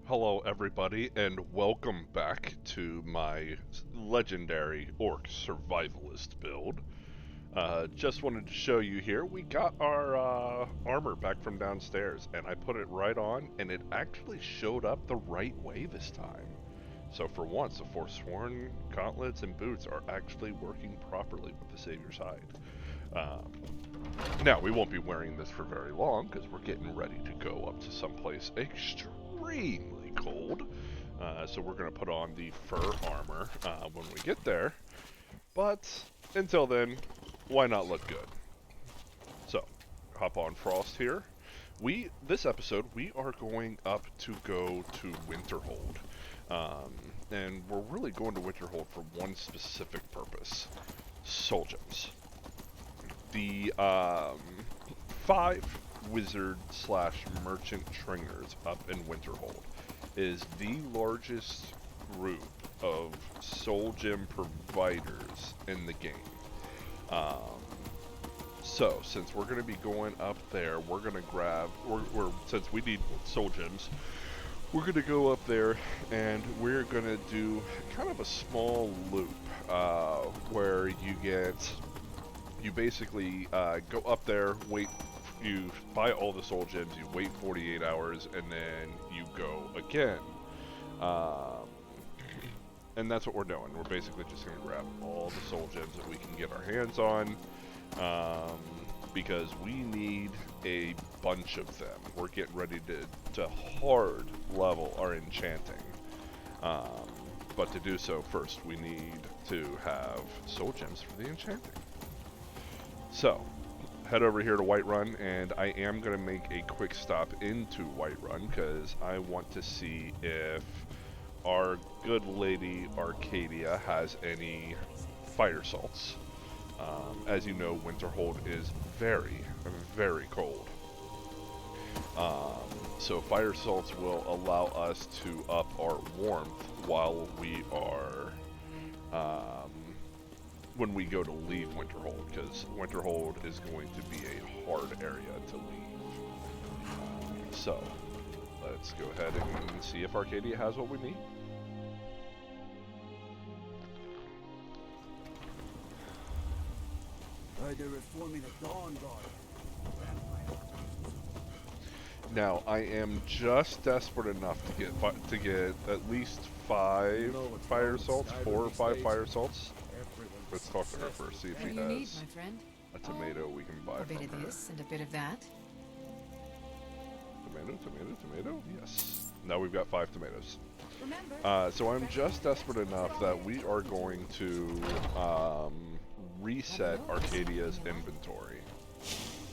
Hello, everybody, and welcome back to my legendary Orc Survivalist build. Just wanted to show you here, we got our armor back from downstairs, and I put it right on, and it actually showed up the right way this time. So for once, the Forsworn gauntlets and boots are actually working properly with the Savior's hide. Um, Now, we won't be wearing this for very long, because we're getting ready to go up to someplace extremely cold. So we're going to put on the fur armor when we get there. But until then, why not look good? So, hop on Frost here. This episode, we are going up to go to Winterhold. And we're really going to Winterhold for one specific purpose. Soul gems. The 5 wizard / merchant tringers up in Winterhold is the largest group of soul gem providers in the game. So since we're going to be going up there, we're going to grab, since we need soul gems, we're going to go up there and we're going to do kind of a small loop where you basically go up there, you buy all the soul gems, you wait 48 hours, and then you go again. And that's what we're doing. We're basically just going to grab all the soul gems that we can get our hands on, because we need a bunch of them. We're getting ready to hard level our enchanting. But to do so, first we need to have soul gems for the enchanting. So, head over here to Whiterun, and I am going to make a quick stop into Whiterun because I want to see if our good lady Arcadia has any fire salts. As you know, Winterhold is very, very cold. So fire salts will allow us to up our warmth while we are when we go to leave Winterhold, because Winterhold is going to be a hard area to leave. So, let's go ahead and see if Arcadia has what we need. They're reforming the Dawn Guard. Now, I am just desperate enough to get at least 5 fire salts, 4 or 5 fire salts. Let's talk to her first, see if she has a tomato we can buy from her. A bit of this and a bit of that. Tomato? Yes. Now we've got 5 tomatoes. So I'm just desperate enough that we are going to reset Arcadia's inventory.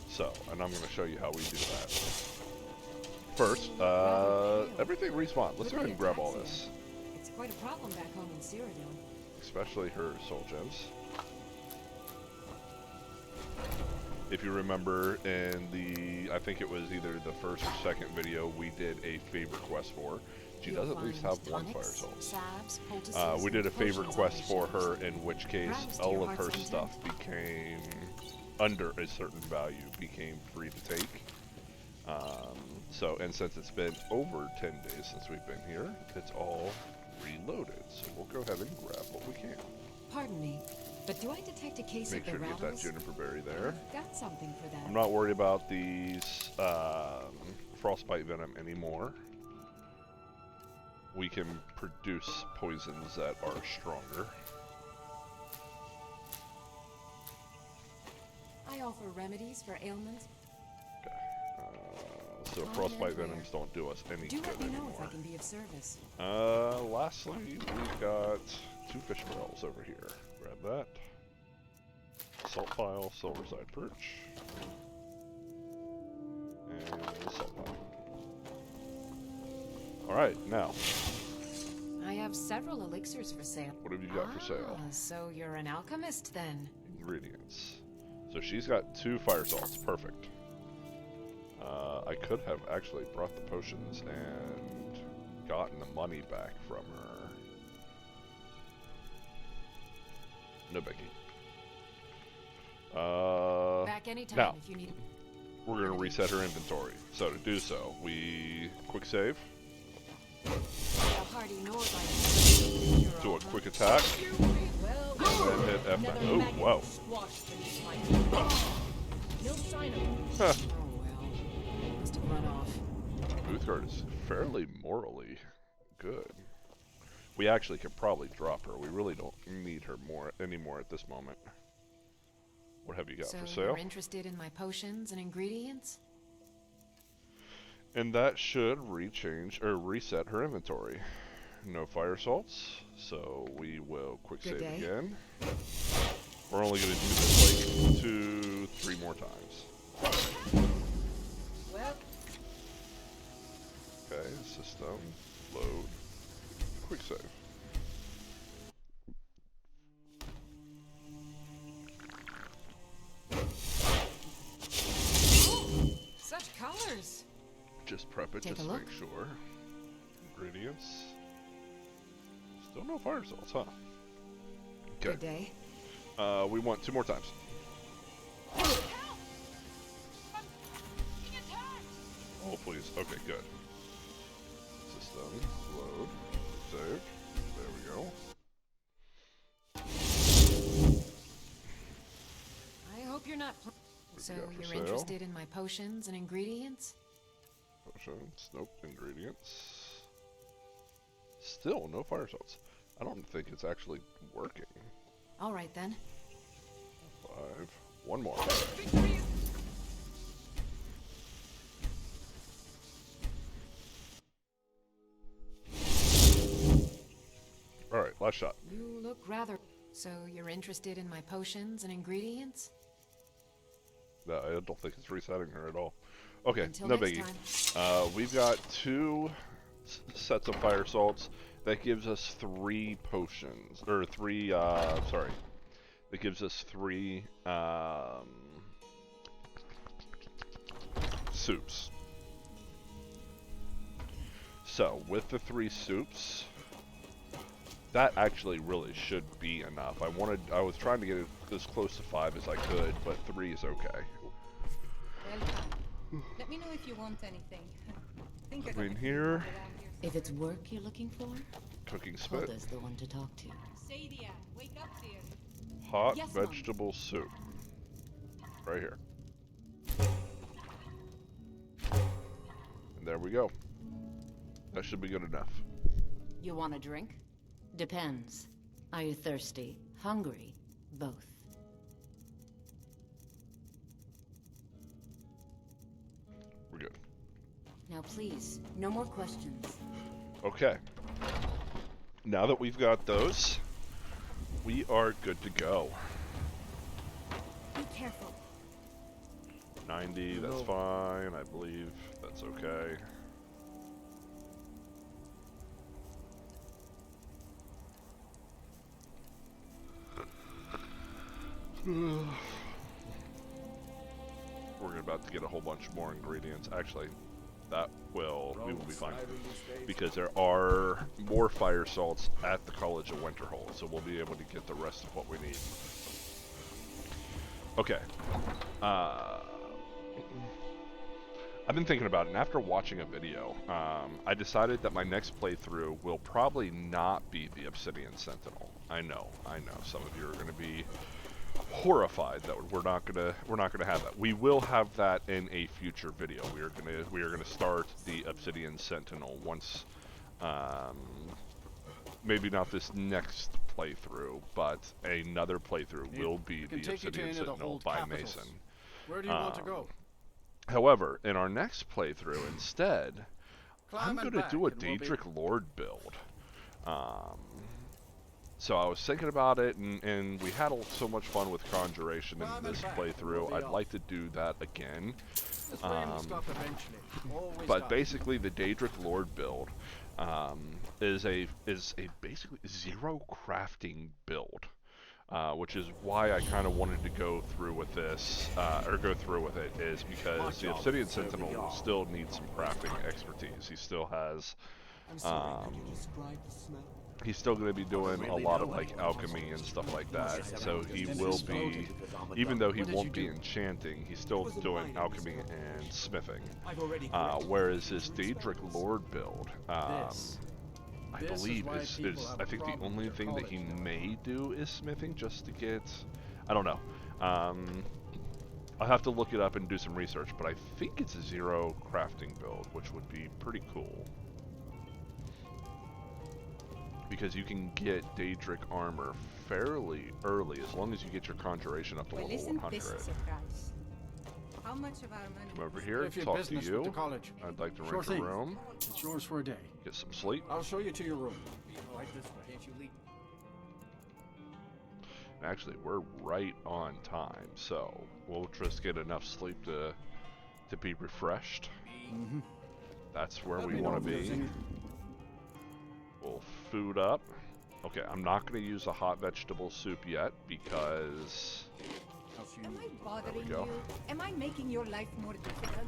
So, and I'm going to show you how we do that. First, everything respawn. Let's go ahead and grab all this. It's quite a problem back home in Cyrodiil. Especially her soul gems. If you remember in I think it was either the first or second video, we did a favor quest for. She does at least have 1 fire soul. We did a favor quest for her, in which case all of her stuff became, under a certain value, became free to take. And since it's been over 10 days since we've been here, it's all reloaded. So we'll go ahead and grab what we can. Pardon me, but do I detect a case Make of sure to get that juniper berry there. Got something for that. I'm not worried about these frostbite venom anymore. We can produce poisons that are stronger. I offer remedies for ailments. Okay. So frostbite venoms don't do us any Do good let me know anymore. if I can be of service. Lastly, we've got 2 fish barrels over here. Grab that. Salt pile, silverside perch. And salt pile. Alright, now. I have several elixirs for sale. What have you got for sale? So you're an alchemist then? Ingredients. So she's got 2 fire salts. Perfect. I could have actually brought the potions and gotten the money back from her. No biggie. Back anytime now, if you need. we're going to reset her inventory. So to do so, we quick save. Do a quick attack. And hit F9. Oh, wow. No sign of Huh. Oh well. Must have run off. Boothguard is fairly morally good. We actually could probably drop her. We really don't need her anymore at this moment. What have you got So for sale? you're interested in my potions and ingredients? And that should reset her inventory. No fire salts, so we will quick Good save day. again. We're only going to do this like 2-3 more times. Well, Okay, system, load, quick save. such colors. Just prep it Take just a to look. make sure. Ingredients. Still no fire salts, huh? Good Okay. day. We want 2 more times. Oh, please. Okay, good. System, load, save. There we go. I hope you're not. So got for you're sale? interested in my potions and ingredients? Potions, nope, ingredients. Still no fire salts. I don't think it's actually working. All right then. 5. One more. Alright, last shot. You look rather. So you're interested in my potions and ingredients? No, I don't think it's resetting her at all. Okay, Until no next biggie. time. We've got 2 sets of fire salts. That gives us 3 potions. Or 3, sorry. That gives us 3, soups. So, with the 3 soups, that actually really should be enough. I was trying to get it as close to 5 as I could, but 3 is okay. Welcome. Let me know if you want anything. Think I mean, here, If it's work you're looking for, cooking spit, Hulda's the one to talk to. Sadia, wake up, dear. hot Yes, Mom. vegetable soup. Right here. And there we go. That should be good enough. You want a drink? Depends. Are you thirsty? Hungry? Both. We're good. Now please, no more questions. Okay. Now that we've got those, we are good to go. Be careful. 90, that's fine. I believe that's okay. We're about to get a whole bunch more ingredients. Actually, we will be fine. Because there are more fire salts at the College of Winterhold, so we'll be able to get the rest of what we need. Okay. I've been thinking about it, and after watching a video, I decided that my next playthrough will probably not be the Obsidian Sentinel. I know. Some of you are going to be horrified that we're not gonna have that. We will have that in a future video. We are gonna start the Obsidian Sentinel once, maybe not this next playthrough, but another playthrough will be the Obsidian Sentinel by Mason. Where do you want to go? However, in our next playthrough, instead, I'm Climb and gonna do a back, and we'll be- Daedric Lord build. So I was thinking about it, and we had so much fun with Conjuration in this playthrough. I'd like to do that again. The flames stop eventually. Always But does. basically, the Daedric Lord build is a basically 0 crafting build, which is why I kind of wanted to go through with this, is because the Obsidian Sentinel will still need some crafting expertise. He still has. I'm sorry, could you describe the smell? he's still going to be doing a lot of like alchemy and stuff like that. So he will be, even though he won't be enchanting, he's still doing alchemy and smithing. Whereas his Daedric Lord build, I believe is I think the only thing that he may do is smithing, just to get, I don't know. I'll have to look it up and do some research, but I think it's a 0 crafting build, which would be pretty cool. Because you can get Daedric armor fairly early, as long as you get your conjuration up to level 100. How much of our money? Come over here, If you're talk to business with the you. college. I'd like to Sure rent a thing. room, It's yours for a day. get some sleep. I'll show you to your room. Right this way. Can't you leave? Actually, we're right on time, so we'll just get enough sleep to be refreshed. That's where we want to be. We'll food up. Okay, I'm not going to use a hot vegetable soup yet because Am I bothering go. you? Am I making your life more difficult?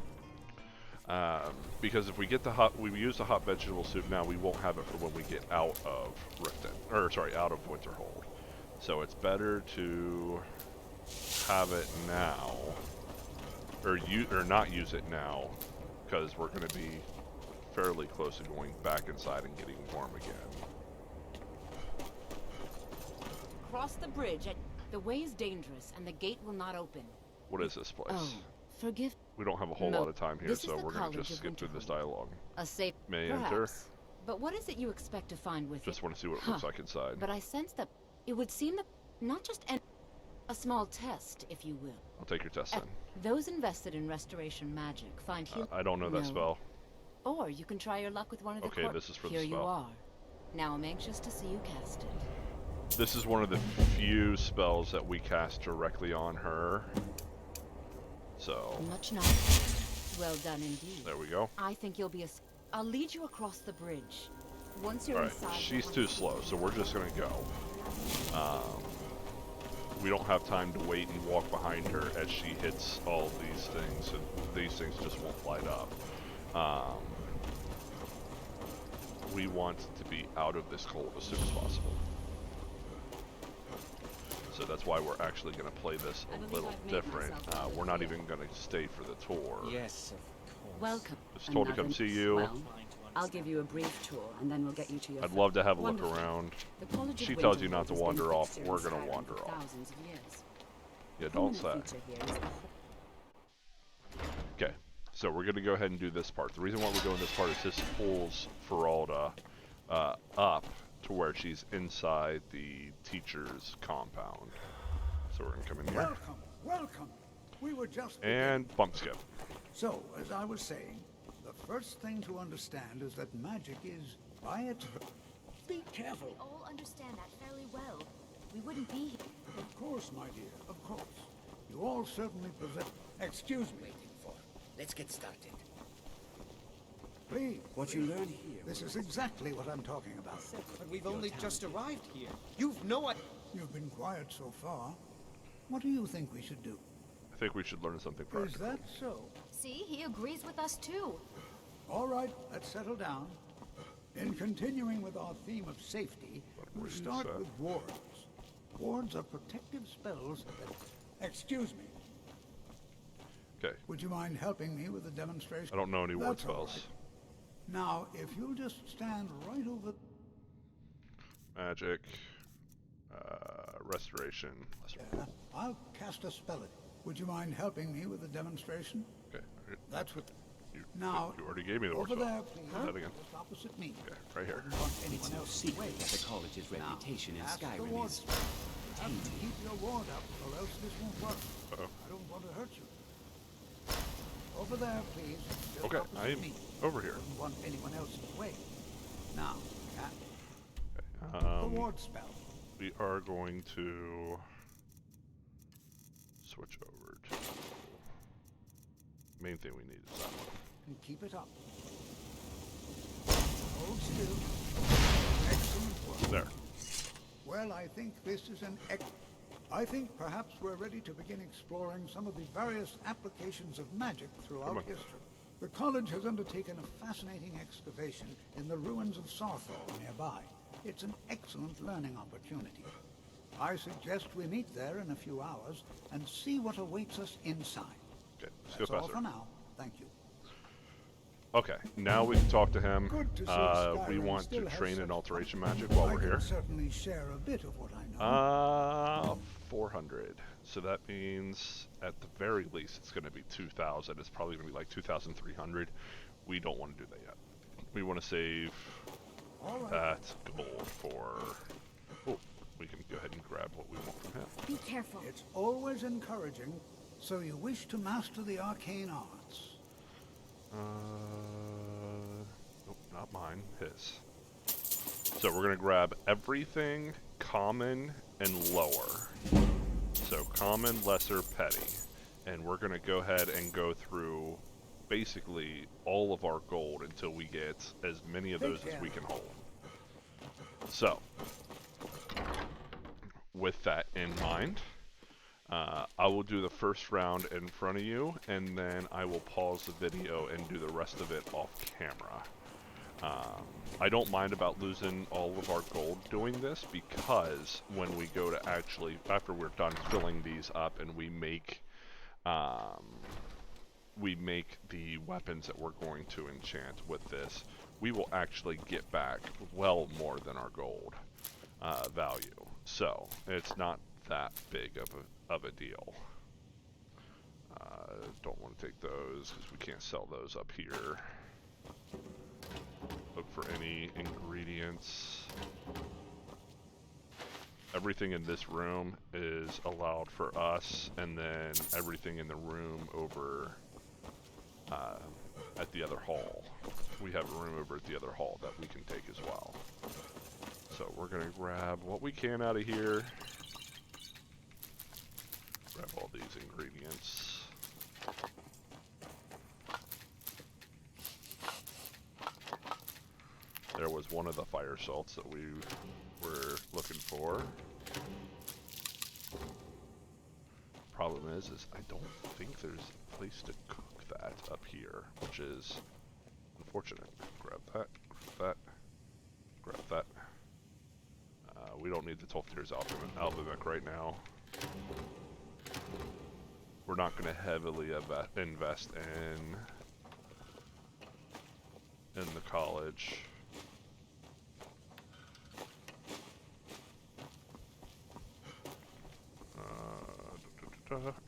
because if we get we use the hot vegetable soup now, we won't have it for when we get out of out of Winterhold. So it's better to have it now, or not use it now, because we're going to be fairly close to going back inside and getting warm again. Cross the bridge. The way is dangerous, and the gate will not open. What is this place? Oh, forgive. We don't have a whole No, lot of time here, this is so the we're going to College just of skip through this Winterhold. dialogue. A safe. May I perhaps. enter? But what is it you expect to find with Just it? want to see what it looks like inside. But I sense that it would seem that not just a small test, if you will. I'll take your test then. Those invested in restoration magic find heal. I don't know that spell. Or you can try your luck with one of the Okay, this is for the Here you spell. are. Now I'm anxious to see you cast it. This is one of the few spells that we cast directly on her. So, Much nice. Well done indeed. there we go. I think you'll be I'll lead you across the bridge. Once you're Alright, inside, she's too slow, so we're just going to go. We don't have time to wait and walk behind her as she hits all these things, and these things just won't light up. We want to be out of this hole as soon as possible. So that's why we're actually going to play this a little different. We're not even going to stay for the tour. Yes, of course. Welcome. Just told to come see you. Well, I'll give you a brief tour, and then we'll get you to your. I'd love to have a look Wonderful. around. The College of She tells you Winterhold not to has been wander a off. fixture in We're going to Skyrim wander for off. thousands of years. Yeah, don't say. Prominent feature here is the whole- Okay, so we're going to go ahead and do this part. The reason why we're doing this part is this pulls Feralda up to where she's inside the teacher's compound. So we're going to come in here. Welcome, welcome. We were just And bump skip. So, as I was saying, the first thing to understand is that magic is, by its... Be careful. All understand that fairly well. We wouldn't be here. Of course, my dear, of course. You all certainly possess... Excuse me. Let's get started. Please. What you learn here. This is exactly what I'm talking about. But we've only just arrived here. You've no idea. You've been quiet so far. What do you think we should do? I think we should learn something Is practical. that so? See, he agrees with us too. All right, let's settle down. In continuing with our theme of safety, we'll were you start said? with wards. Wards are protective spells that... Excuse me. Okay, Would you mind helping me with the demonstration? I don't know any word That's all spells. right. Now, if you'll just stand right over... Magic, restoration. I'll cast a spell at it. Would you mind helping me with the demonstration? Okay, That's what... you, Now, you already gave me the word over spell. there, please. Do that again. Just opposite me. Okay, right here. Don't want It's anyone no else secret away. that the college's reputation in Ask the Skyrim ward is spell. You have to keep your ward up, or else this won't work. Uh-oh. I don't want to hurt you. Over there, please. Just Okay, opposite I'm me. over here. Don't want anyone else in the way. Now, the Um, ward spell. we are going to switch over to main thing we need is that one. And keep it up. Hold still. Excellent work. There. Well, I think this is I think perhaps we're ready to begin exploring some of the various applications of magic Come on. throughout history. The college has undertaken a fascinating excavation in the ruins of Sarthor nearby. It's an excellent learning opportunity. I suggest we meet there in a few hours and see what awaits us inside. Okay, let's That's go all faster. for now. Thank you. Okay, now we can talk to him. Good to see We Skyrim want still to has train in such alteration company. magic while I we're can here. certainly share a bit of what I know. 400. So that means at the very least it's going to be 2,000. It's probably going to be like 2,300. We don't want to do that yet. We want to save All right. that gold for... Oh, we can go ahead and grab what we want from him. Be careful. It's always encouraging. So you wish to master the arcane arts? Nope, not mine. His. So we're going to grab everything common and lower. So common, lesser, petty. And we're going to go ahead and go through basically all of our gold until we get as many of those as we can hold. So, with that in mind, I will do the first round in front of you, and then I will pause the video and do the rest of it off camera. I don't mind about losing all of our gold doing this, because when we go to actually, after we're done filling these up and we make the weapons that we're going to enchant with this, we will actually get back well more than our gold value. So it's not that big of a deal. Don't want to take those because we can't sell those up here. Look for any ingredients. Everything in this room is allowed for us, and then everything in the room over at the other hall. We have a room over at the other hall that we can take as well. So we're going to grab what we can out of here. Grab all these ingredients. There was one of the fire salts that we were looking for. Problem is I don't think there's a place to cook that up here, which is unfortunate. Grab that, grab that. We don't need the Tolfdir's alchemic right now. We're not going to heavily invest in the college.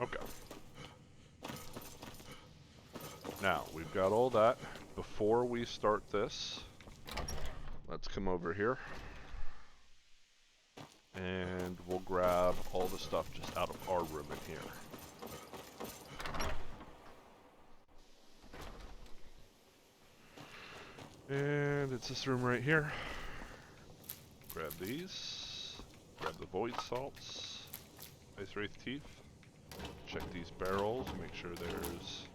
Okay. Now, we've got all that. Before we start this, let's come over here. And we'll grab all the stuff just out of our room in here. And it's this room right here. Grab these. Grab the void salts. Ice wraith teeth. Check these barrels. Make sure there's...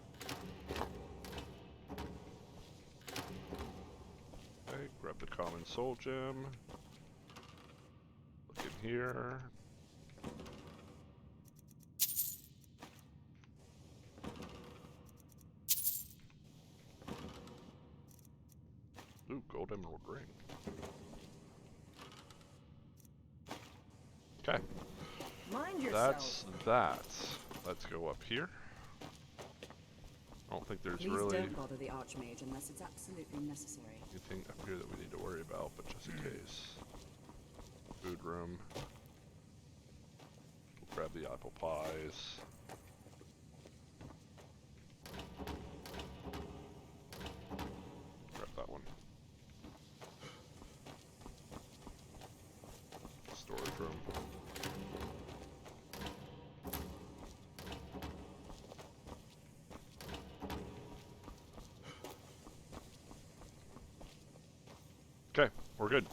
Okay, grab the common soul gem. Look in here. Ooh, gold emerald ring. Okay. Mind yourself. That's that. Let's go up here. I don't think there's Please really don't bother the Archmage unless it's absolutely necessary. anything up here that we need to worry about, but just in case. Food room. We'll grab the apple pies. Grab that one. Storage room. Okay, we're good.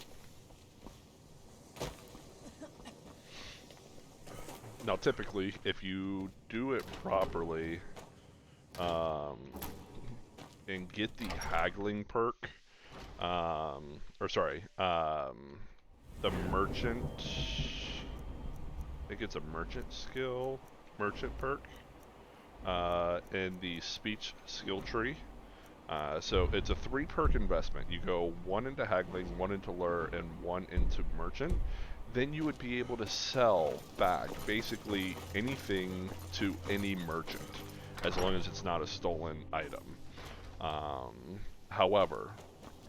Now, typically, if you do it properly, and get the haggling perk, the merchant, I think it's a merchant perk, and the speech skill tree, So it's a 3 perk investment. You go 1 into haggling, 1 into lure, and 1 into merchant. Then you would be able to sell back basically anything to any merchant, as long as it's not a stolen item. However,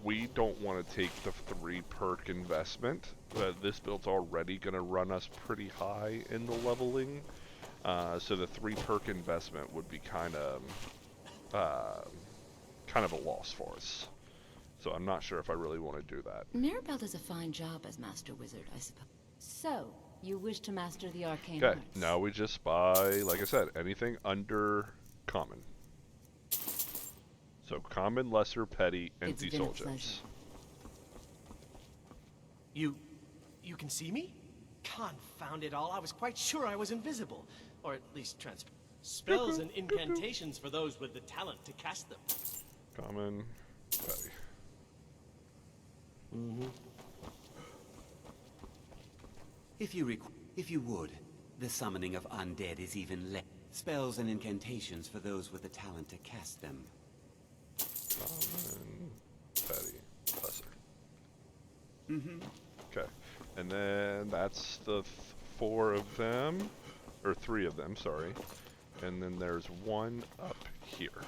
we don't want to take the 3 perk investment. This build's already going to run us pretty high in the leveling. So the 3 perk investment would be kind of a loss for us. So I'm not sure if I really want to do that. Mirabelle does a fine job as Master Wizard, I suppose. So, you wish to master the arcane Okay, arts? now we just buy, like I said, anything under common. So common, lesser, petty, and It's been soul a pleasure. gems. You can see me? Confound it all, I was quite sure I was invisible. Or at least transparent. Spells and incantations for those with the talent to cast them. Common, petty. If you would, the summoning of undead is even less. Spells and incantations for those with the talent to cast them. Common, petty, lesser. Okay, and then that's the 4 of them, or 3 of them, sorry. And then there's 1 up here.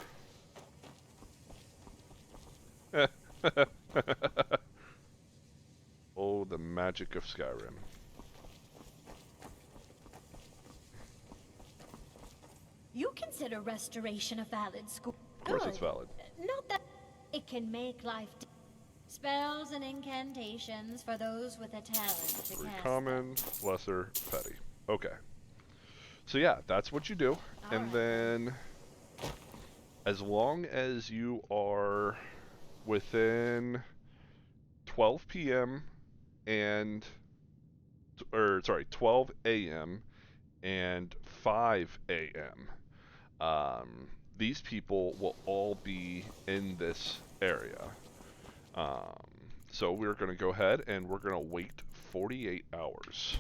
Oh, the magic of Skyrim. You consider restoration a valid school? Of course it's valid. Not that it can make life. Spells and incantations for those with a talent to 3 cast. common, lesser, petty. Okay. So yeah, that's what you do. And then, as long as you are within 12 p.m. and, 12 a.m. and 5 a.m. These people will all be in this area. So we're going to go ahead and we're going to wait 48 hours.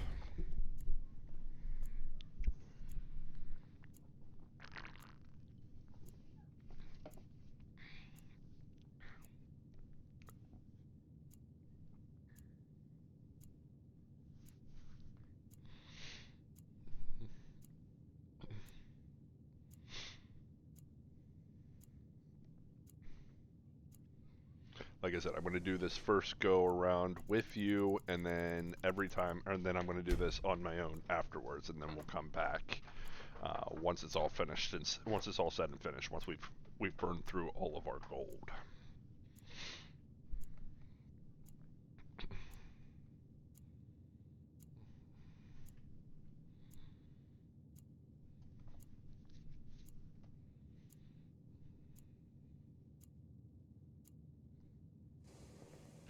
Like I said, I'm going to do this first go around with you, and then every time, and then I'm going to do this on my own afterwards, and then we'll come back once it's all finished, and once it's all said and finished, once we've burned through all of our gold.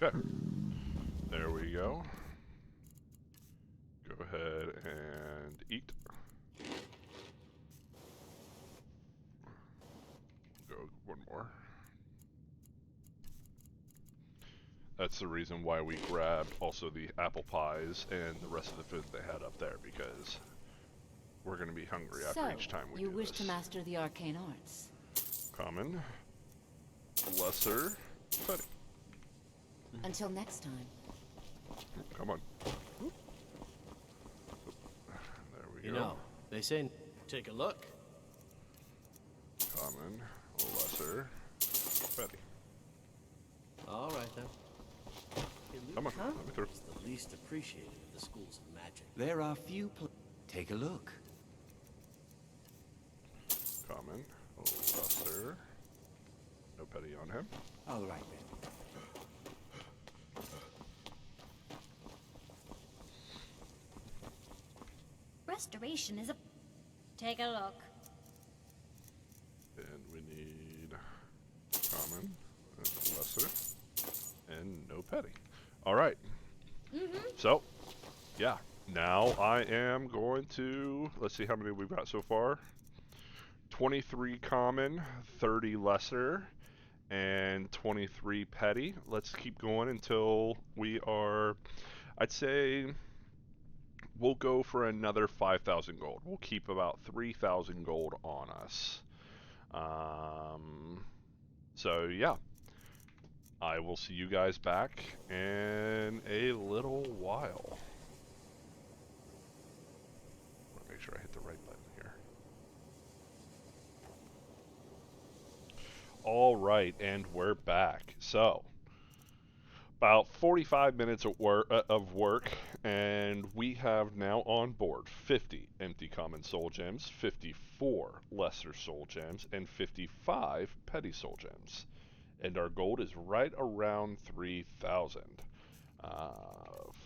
Okay, there we go. Go ahead and eat. Go 1 more. That's the reason why we grabbed also the apple pies and the rest of the food they had up there, because we're going to be hungry after each time we do this. You wish to master the arcane arts? Common, lesser, petty. Until next time. Come on. There we go. You know, they say take a look. Common, lesser, petty. All right then. Come on, let me through. It's the least appreciated of the schools of magic. There are few Take a look. Common, lesser. No petty on him. All right then. Restoration is a... Take a look. And we need common, and lesser, and no petty. All right. So, yeah. Now I am going to, let's see how many we've got so far. 23 common, 30 lesser, and 23 petty. Let's keep going until we are, I'd say, we'll go for another 5,000 gold. We'll keep about 3,000 gold on us. So yeah, I will see you guys back in a little while. I want to make sure I hit the right button here. All right, and we're back. So, about 45 minutes of work, and we have now on board 50 empty common soul gems, 54 lesser soul gems, and 55 petty soul gems. And our gold is right around 3,000.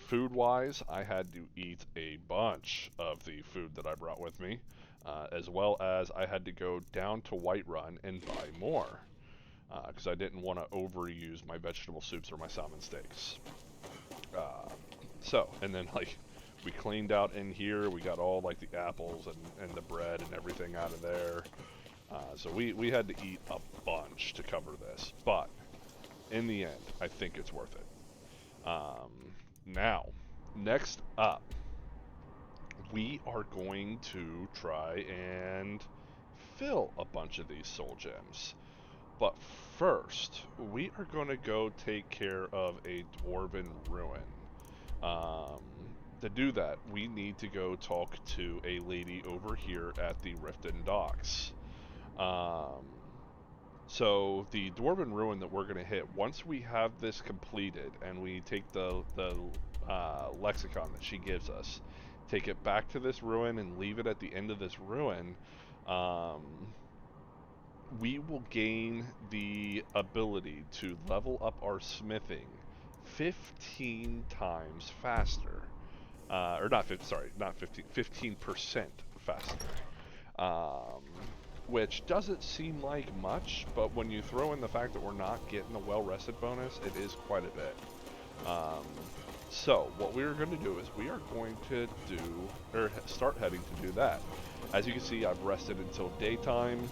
Food-wise, I had to eat a bunch of the food that I brought with me, as well as I had to go down to Whiterun and buy more, because I didn't want to overuse my vegetable soups or my salmon steaks. And then like we cleaned out in here, we got all like the apples and the bread and everything out of there. So we had to eat a bunch to cover this, but in the end, I think it's worth it. Now, next up, we are going to try and fill a bunch of these soul gems. But first, we are going to go take care of a Dwarven Ruin. To do that, we need to go talk to a lady over here at the Riften Docks. So the Dwarven Ruin that we're going to hit, once we have this completed and we take the lexicon that she gives us, take it back to this ruin and leave it at the end of this ruin, we will gain the ability to level up our smithing 15 times faster. Or not 15, sorry, not 15, 15% faster. Which doesn't seem like much, but when you throw in the fact that we're not getting the well-rested bonus, it is quite a bit. So what we're going to do is we are going to start heading to do that. As you can see, I've rested until daytime.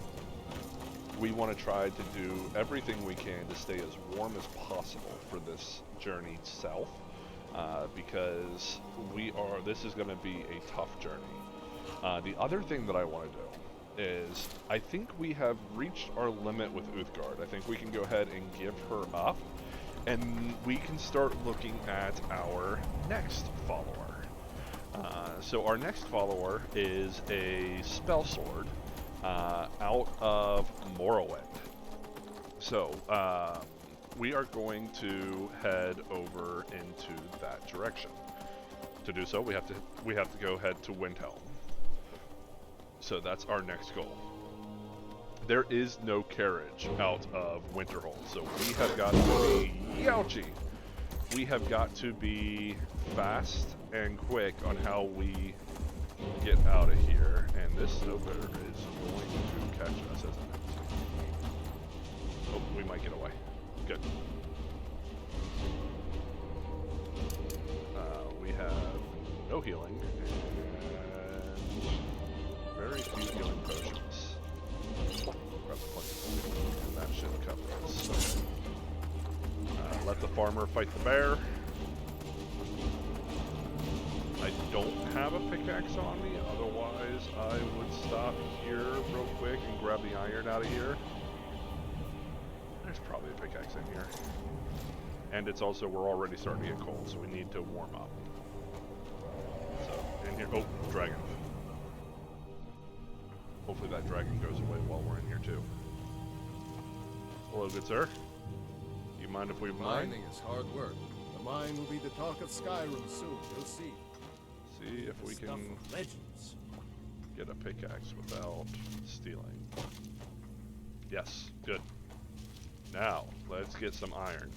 We want to try to do everything we can to stay as warm as possible for this journey south, because this is going to be a tough journey. The other thing that I want to do is, I think we have reached our limit with Uthgard. I think we can go ahead and give her up, and we can start looking at our next follower. So our next follower is a spell sword out of Morrowind. So we are going to head over into that direction. To do so, we have to go head to Windhelm. So that's our next goal. There is no carriage out of Winterhold, so we have got to be ouchie. We have got to be fast and quick on how we get out of here, and this snowbear is going to catch us, isn't it? Oh, we might get away. Good. We have no healing, and very few healing potions. Grab the plentiful, and that should cover us. Let the farmer fight the bear. I don't have a pickaxe on me, otherwise I would stop here real quick and grab the iron out of here. There's probably a pickaxe in here. And it's also, we're already starting to get cold, so we need to warm up. So, in here, oh, dragon. Hopefully that dragon goes away while we're in here too. Hello, good sir. Do you mind if we mine? Mining is hard work. The mine will be the talk of Skyrim soon, you'll see. See if we can legends. Get a pickaxe without stealing. Yes, good. Now, let's get some iron.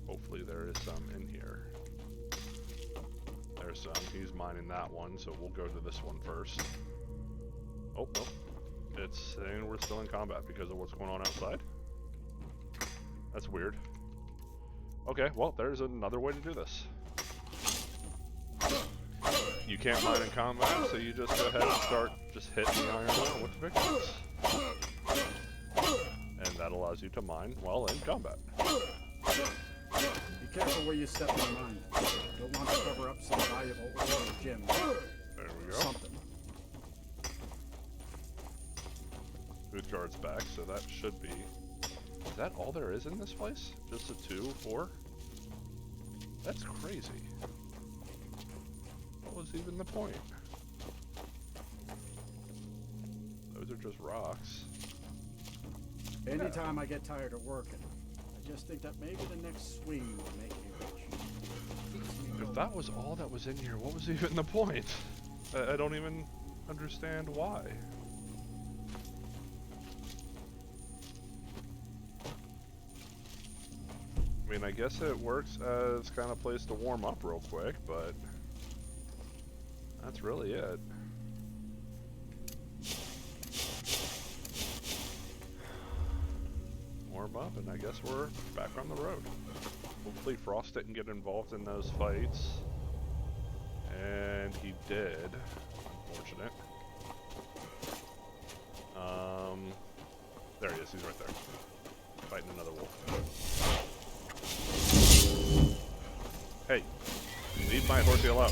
Hopefully there is some in here. There's some. He's mining that one, so we'll go to this one first. Oh, no. It's saying we're still in combat because of what's going on outside. That's weird. Okay, well, there's another way to do this. You can't mine in combat, so you just go ahead and start just hitting the iron ore with the pickaxe. And that allows you to mine while in combat. Be careful where you step in the mine. Don't want to cover up some valuable ore or gems. There we go. Something. Uthgard's back, so that should be... Is that all there is in this place? Just a 2, 4? That's crazy. What was even the point? Those are just rocks. Anytime I get tired of working, I just think that maybe the next swing will make me rich. If that was all that was in here, what was even the point? I don't even understand why. I mean, I guess it works as kind of place to warm up real quick, but that's really it. Warm up, and I guess we're back on the road. Hopefully Frost didn't get involved in those fights. And he did. Unfortunate. There he is, he's right there. Fighting another wolf. Hey, leave my horsey alone.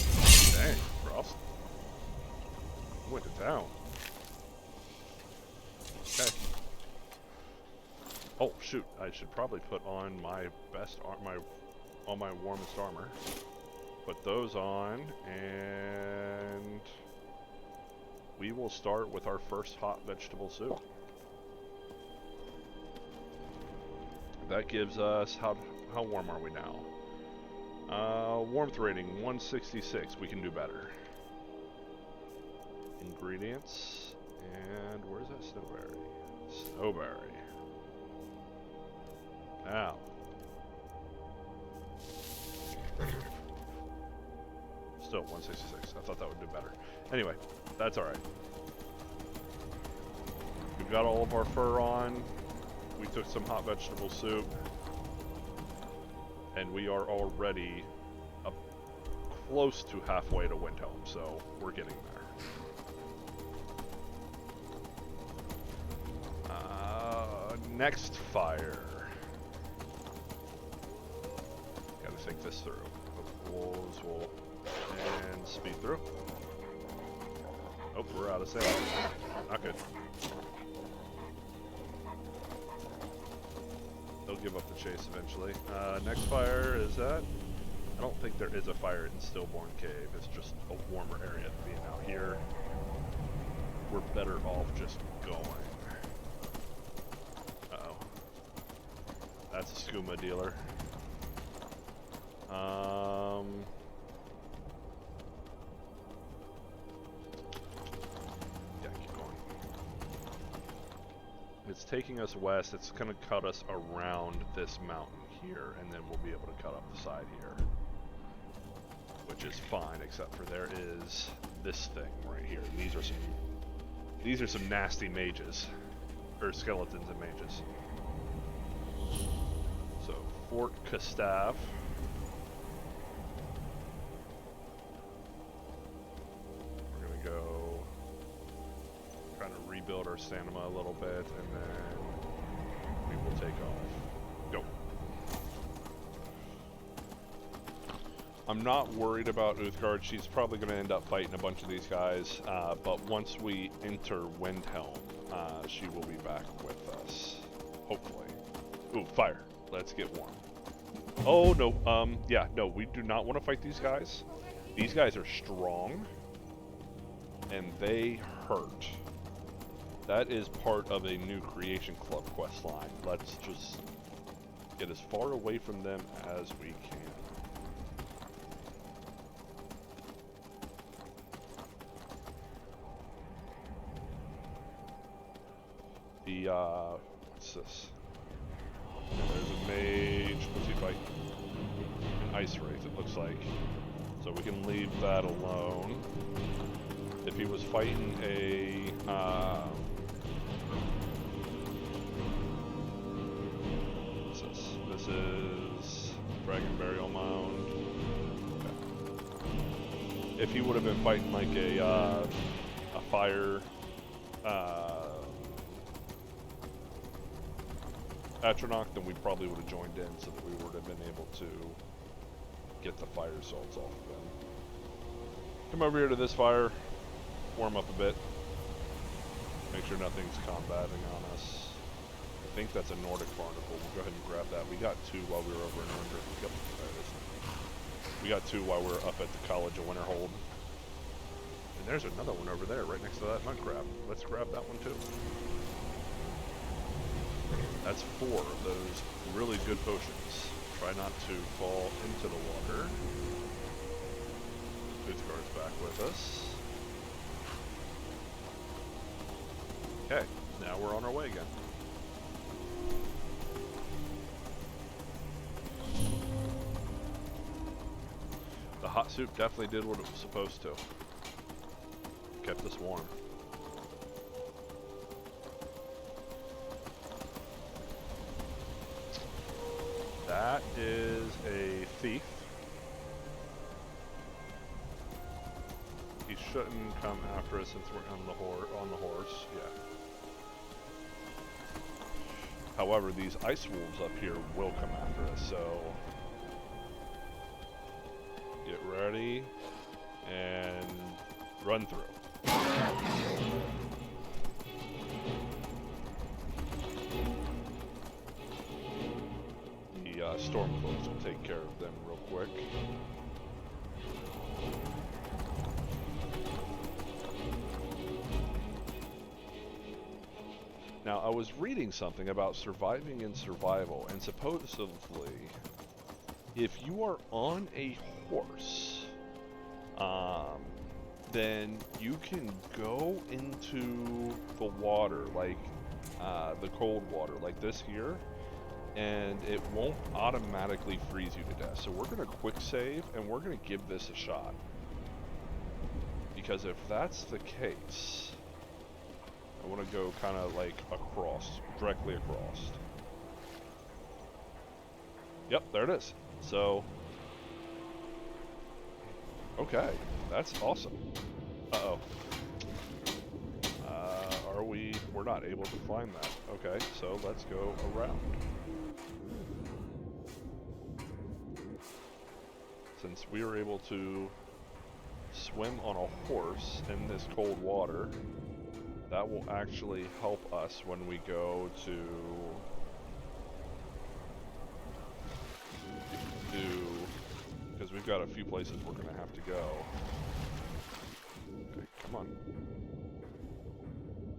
Dang, Frost. Went to town. Okay. Oh shoot, I should probably put on my best all my warmest armor. Put those on, and we will start with our first hot vegetable soup. That gives us, how warm are we now? Warmth rating 166. We can do better. Ingredients, and where's that snowberry? Snowberry. Now. Still 166. I thought that would do better. Anyway, that's alright. We've got all of our fur on. We took some hot vegetable soup. And we are already up close to halfway to Winterhold, so we're getting there. Next fire. Gotta think this through. The wolves will and speed through. Oh, we're out of sail. Not good. They'll give up the chase eventually. Next fire is that? I don't think there is a fire in Stillborn Cave. It's just a warmer area. Being out here, we're better off just going. Uh-oh. That's a skooma dealer. Yeah, keep going. It's taking us west. It's going to cut us around this mountain here, and then we'll be able to cut up the side here. Which is fine, except for there is this thing right here. These are some nasty mages. Or skeletons and mages. So, Fort Gustav. We're gonna go kind of rebuild our stamina a little bit, and then we will take off. Go. I'm not worried about Uthgard. She's probably going to end up fighting a bunch of these guys, but once we enter Windhelm, she will be back with us, hopefully. Ooh, fire. Let's get warm. Oh, no, yeah, no, we do not want to fight these guys. These guys are strong, and they hurt. That is part of a new Creation Club quest line. Let's just get as far away from them as we can. The, what's this? There's a mage. What's he fighting? An ice wraith, it looks like. So we can leave that alone. If he was fighting a, what's this? This is Dragon Burial Mound. Okay. If he would have been fighting like a fire, Atronach, then we probably would have joined in so that we would have been able to get the fire salts off of them. Come over here to this fire, warm up a bit, Make sure nothing's combating on us. I think that's a Nordic barnacle. We'll go ahead and grab that. We got 2 while we were over in Winter. Yep, there it is. We got 2 while we were up at the College of Winterhold. And there's another one over there, right next to that mud crab. Let's grab that one too. That's 4 of those really good potions. Try not to fall into the water. Uthgar's back with us. Okay, now we're on our way again. The hot soup definitely did what it was supposed to. Kept us warm. That is a thief. He shouldn't come after us since we're on the horse. Yeah. However, these ice wolves up here will come after us, so get ready and run through. The Stormcloaks will take care of them real quick. Now, I was reading something about surviving in survival, and supposedly, if you are on a horse, then you can go into the water, like the cold water, like this here, and it won't automatically freeze you to death. So we're going to quick save, and we're going to give this a shot. Because if that's the case, I want to go kind of like across, directly across. Yep, there it is. So, okay, that's awesome. Uh-oh. We're not able to find that. Okay, so let's go around. Since we were able to swim on a horse in this cold water, that will actually help us when we go to because we've got a few places we're going to have to go. Okay, come on.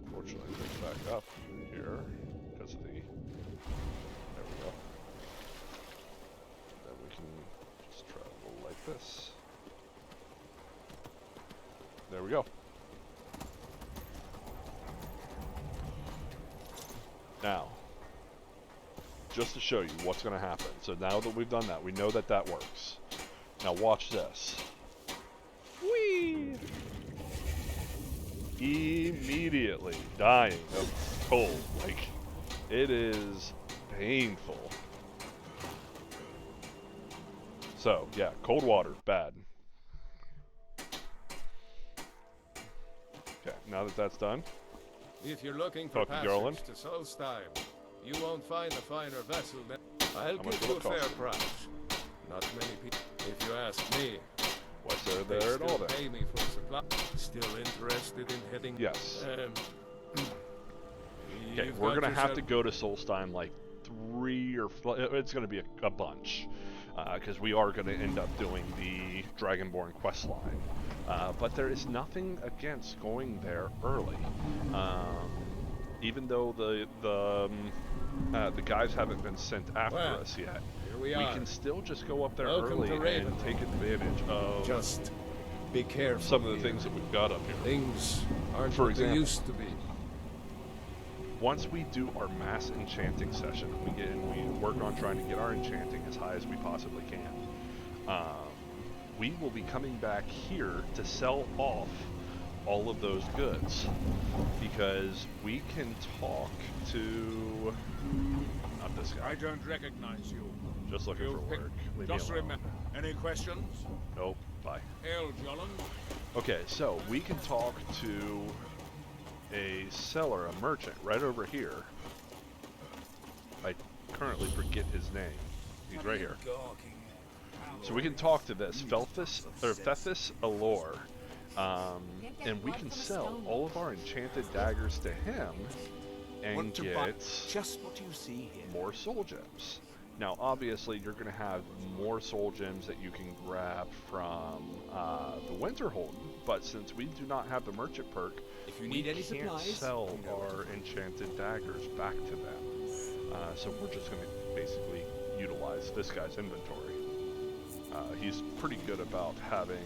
Unfortunately, it's back up here because of the... There we go. Then we can just travel like this. There we go. Now, just to show you what's going to happen. So now that we've done that, we know that that works. Now watch this. Whee! Immediately dying of cold. Like, it is painful. So, yeah, cold water, bad. Okay, now that that's done, if you're looking for passage to Solstheim, you won't find a finer vessel than... I'll give you a fair price. Not many people, if you ask me. What's there at all then? Pay me for supply. Still interested in heading? Yes. Okay, we're gonna have to go to Solstheim like 3 or 4. It's gonna be a bunch, because we are gonna end up doing the Dragonborn quest line. But there is nothing against going there early. Even though the guys haven't been sent after us yet, we can still just go up there early and take advantage of just be careful some of the things that we've got up here. Things aren't for what example, they used to be. Once we do our mass enchanting session, we work on trying to get our enchanting as high as we possibly can. We will be coming back here to sell off all of those goods, because we can talk to... Not this guy. I don't recognize you. Just looking for work. Leave me alone. Remember. Any questions? Nope. Bye. Hail, Jolland. Okay, so we can talk to a seller, a merchant, right over here. I currently forget his name. He's right here. So we can talk to this Thethys Allure, And we can sell all of our enchanted daggers to him and get just what you see here. more soul gems. Now, obviously, you're going to have more soul gems that you can grab from the Winterhold, but since we do not have the merchant perk, If you we need any can't supplies, sell our enchanted daggers back to them. So we're just going to basically utilize this guy's inventory. He's pretty good about having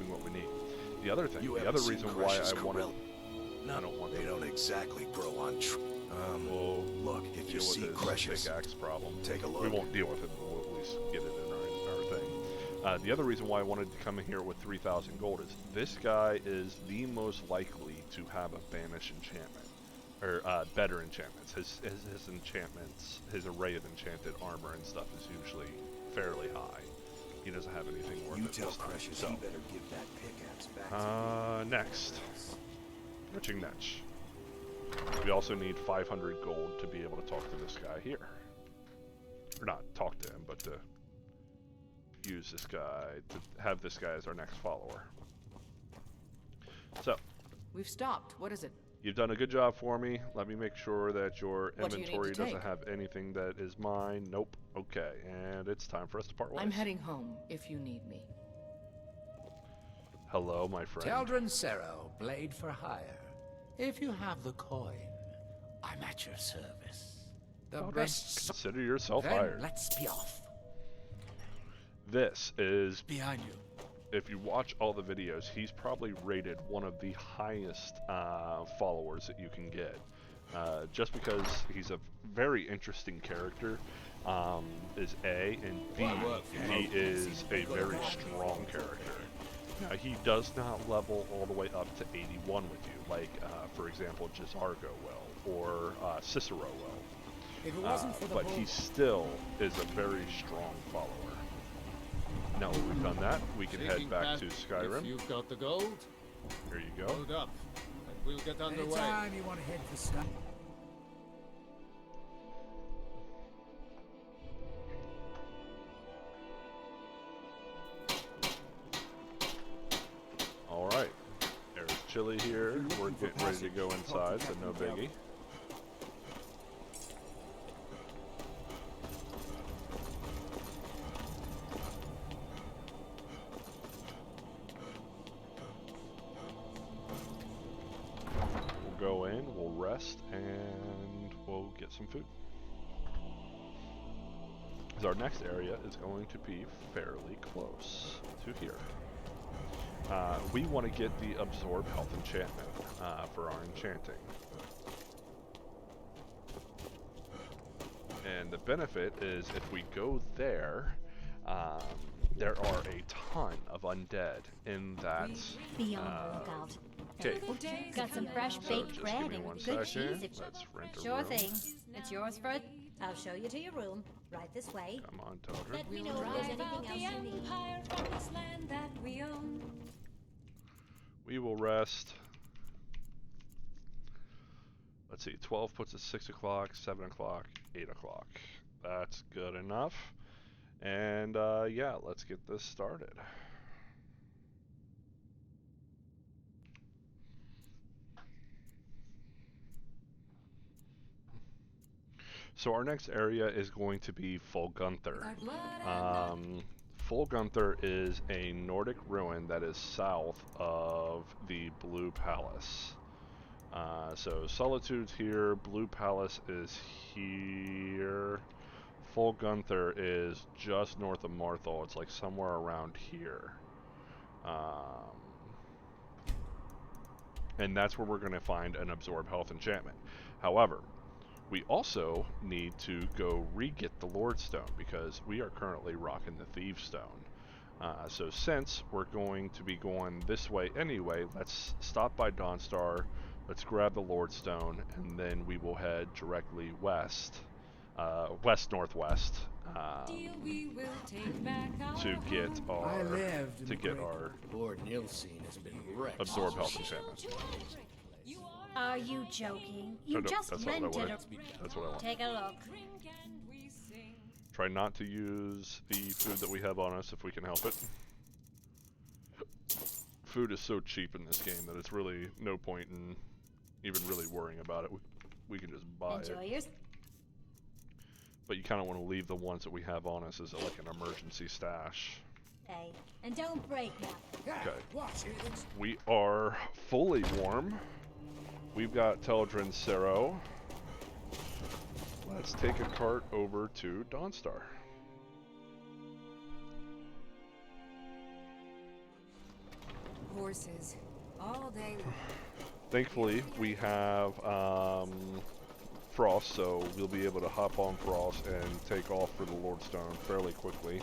what we need. The other thing, the other reason why I wanted... I don't want They don't exactly grow on we'll look, if you deal see with this Crushes, big axe problem. take a look. We won't deal with it, but we'll at least get it in our thing. The other reason why I wanted to come in here with 3,000 gold is this guy is the most likely to have a banish enchantment, or better enchantments. His enchantments, his array of enchanted armor and stuff is usually fairly high. He doesn't have anything worth You it tell this time, Crushes so. he better give that pickaxe back to me. Next. Witching Netch. We also need 500 gold to be able to talk to this guy here. Or not talk to him, but to use this guy, to have this guy as our next follower. So. We've stopped. What is it? You've done a good job for me. Let me make sure that your What do you need inventory to doesn't take? have anything that is mine. Nope. Okay, and it's time for us to part ways. I'm heading home if you need me. Hello, my friend. Teldrin Cerro, blade for hire. If you have the coin, I'm at your service. The Well done. best. Consider yourself Then hired. let's be off. This is Behind you. If you watch all the videos, he's probably rated one of the highest followers that you can get. Just because he's a very interesting character, is A, and B, he is a very strong character. Now, he does not level all the way up to 81 with you, like, for example, Jizargo will, or Cicero will. If it wasn't for the But whole- he still is a very strong follower. Now that we've done that, we can head back to Skyrim. If you've got the gold, here you go. load up, and we'll get underway. Anytime you want to head for Sky. All right, there's Chili here. We're getting ready to go inside, so no biggie. We'll go in, we'll rest, and we'll get some food. Because our next area is going to be fairly close to here. We want to get the Absorb Health enchantment for our enchanting. And the benefit is if we go there, there are a ton of undead in that Be on the lookout. cave. Got some fresh So baked just bread give me and one good second. cheese. Let's rent a Sure room. thing. It's yours for. I'll show you to your room. Right this way. Come on, Daedric. Let me know if there's anything else you need. We will rest. Let's see, 12 puts us 6 o'clock, 7 o'clock, 8 o'clock. That's good enough. And yeah, let's get this started. So our next area is going to be Folgunther. Folgunther is a Nordic ruin that is south of the Blue Palace. So Solitude's here, Blue Palace is here. Folgunther is just north of Marthal. It's like somewhere around here. And that's where we're going to find an Absorb Health enchantment. However, we also need to go re-get the Lord Stone because we are currently rocking the Thieves Stone. So since we're going to be going this way anyway, let's stop by Dawnstar, let's grab the Lord Stone, and then we will head directly west, west-northwest, to get our Lord Nilsine has been wrecked. Absorb Health enchantment. Are you joking? No, You no, just that's not what I rented wanted. a. That's what I want. Take a look. Try not to use the food that we have on us if we can help it. Food is so cheap in this game that it's really no point in even really worrying about it. We can just buy Enjoy it. yours. But you kind of want to leave the ones that we have on us as like an emergency stash. Hey, and don't break now. Okay. We are fully warm. We've got Teldrin Cero. Let's take a cart over to Dawnstar. Horses. All day long. Thankfully, we have Frost, so we'll be able to hop on Frost and take off for the Lordstone fairly quickly.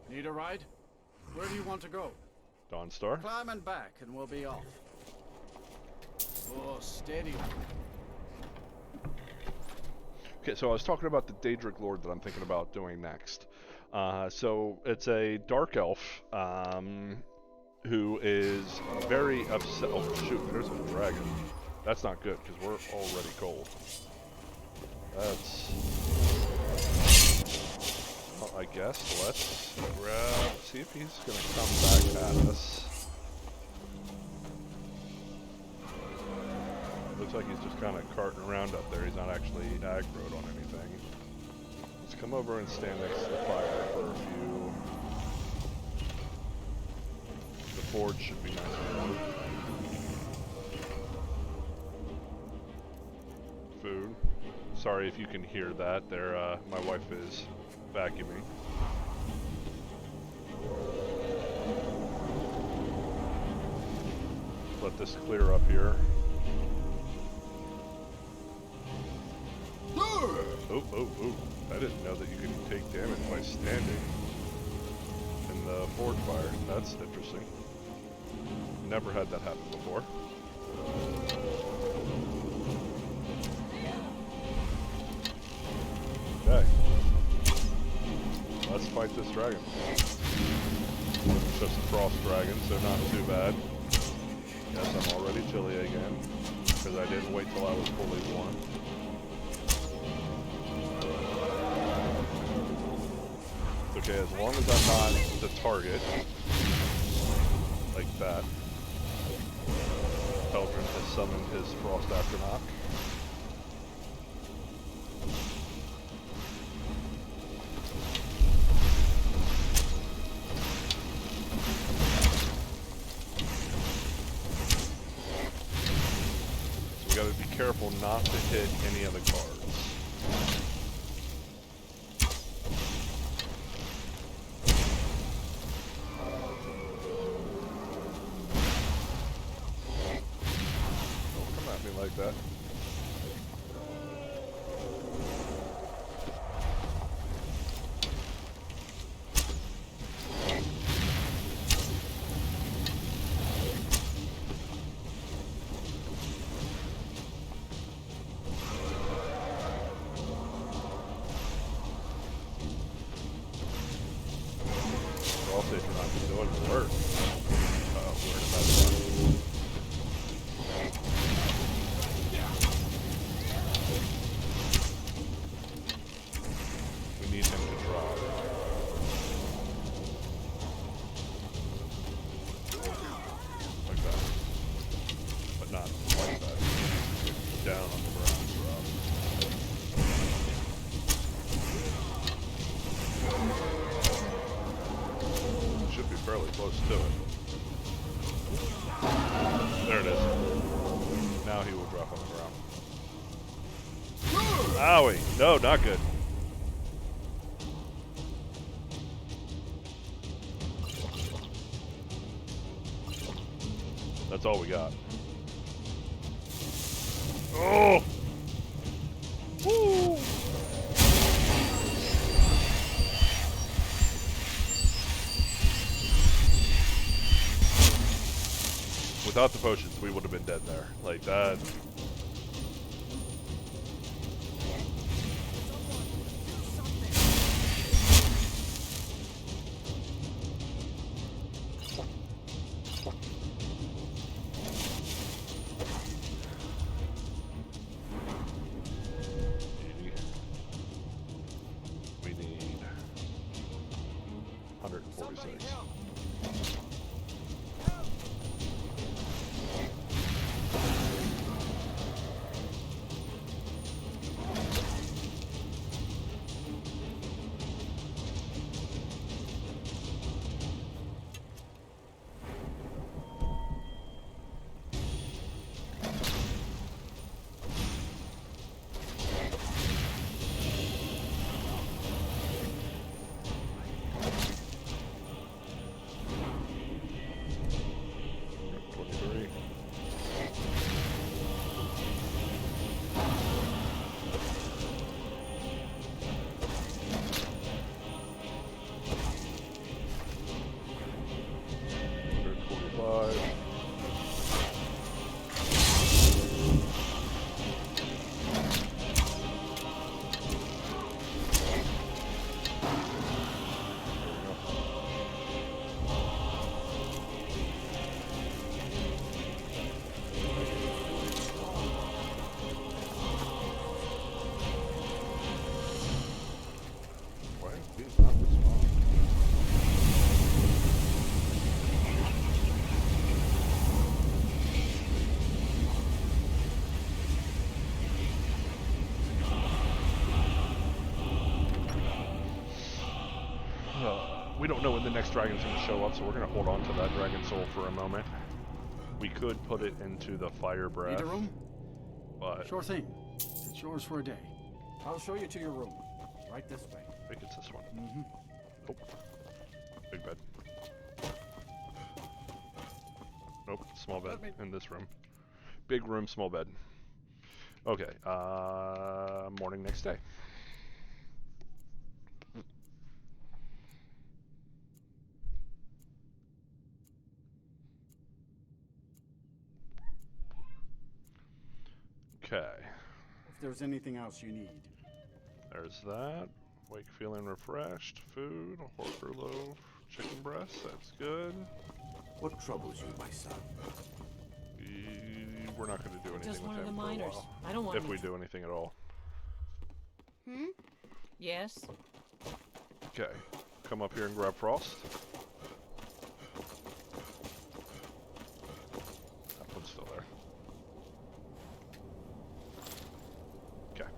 Need a ride? Where do you want to go? Dawnstar. Climb and back, and we'll be off. Oh, steady. Okay, so I was talking about the Daedric Lord that I'm thinking about doing next. So it's a dark elf who is very upset. Oh shoot, there's a dragon. That's not good because we're already cold. That's. Well, I guess let's grab. See if he's gonna come back at us. Looks like he's just kind of carting around up there. He's not actually aggroed on anything. Let's come over and stand next to the fire for a few. The forge should be nice and warm. Food. Sorry if you can hear that. There, my wife is vacuuming. Let this clear up here. Oh, I didn't know that you could take damage by standing in the forge fire. That's interesting. Never had that happen before. Okay. Let's fight this dragon. It's just a frost dragon, so not too bad. Yes, I'm already chilly again, because I didn't wait till I was fully warm. Okay, as long as I'm not the target, like that. Teldrin has summoned his Frost Aftermath. So we gotta be careful not to hit any of the cards. Like that. I'll say if you're not doing the work. We're in a bad spot. Need him to drop. Like that. But not like that. Down on the ground drop. Should be fairly close to it. There it is. Now he will drop on the ground. Owie! No, not good. That's all we got. Oh! Woo! Without the potions, we would have been dead there. Like that. 36. We don't know when the next dragon's going to show up, so we're going to hold on to that dragon soul for a moment. We could put it into the fire breath. Need a room? But sure thing. It's yours for a day. I'll show you to your room. Right this way. I think it's this one. Mm-hmm. Oh. Big bed. Nope, small bed in this room. Big room, small bed. Okay, morning next day. Okay. If there's anything else you need. There's that. Wake feeling refreshed. Food, horker loaf, chicken breast. That's good. What troubles you, my son? We're not going to do anything Just with one of the him for a miners. while. I don't want if we anything. do anything at all. Yes? Okay. Come up here and grab Frost. That one's still there. Okay.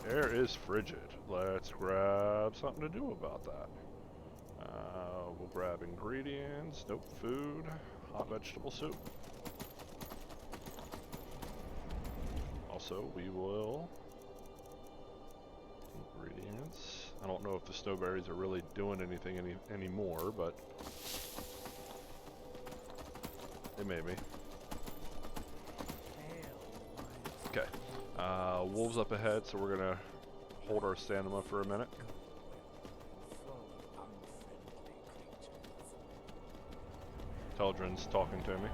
The air is frigid. Let's grab something to do about that. We'll grab ingredients. Nope. Food. Hot vegetable soup. Also, we will... Ingredients. I don't know if the snowberries are really doing anything anymore, but... They may be. Okay. Wolves up ahead, so we're gonna hold our stamina for a minute. Teldrin's talking to me.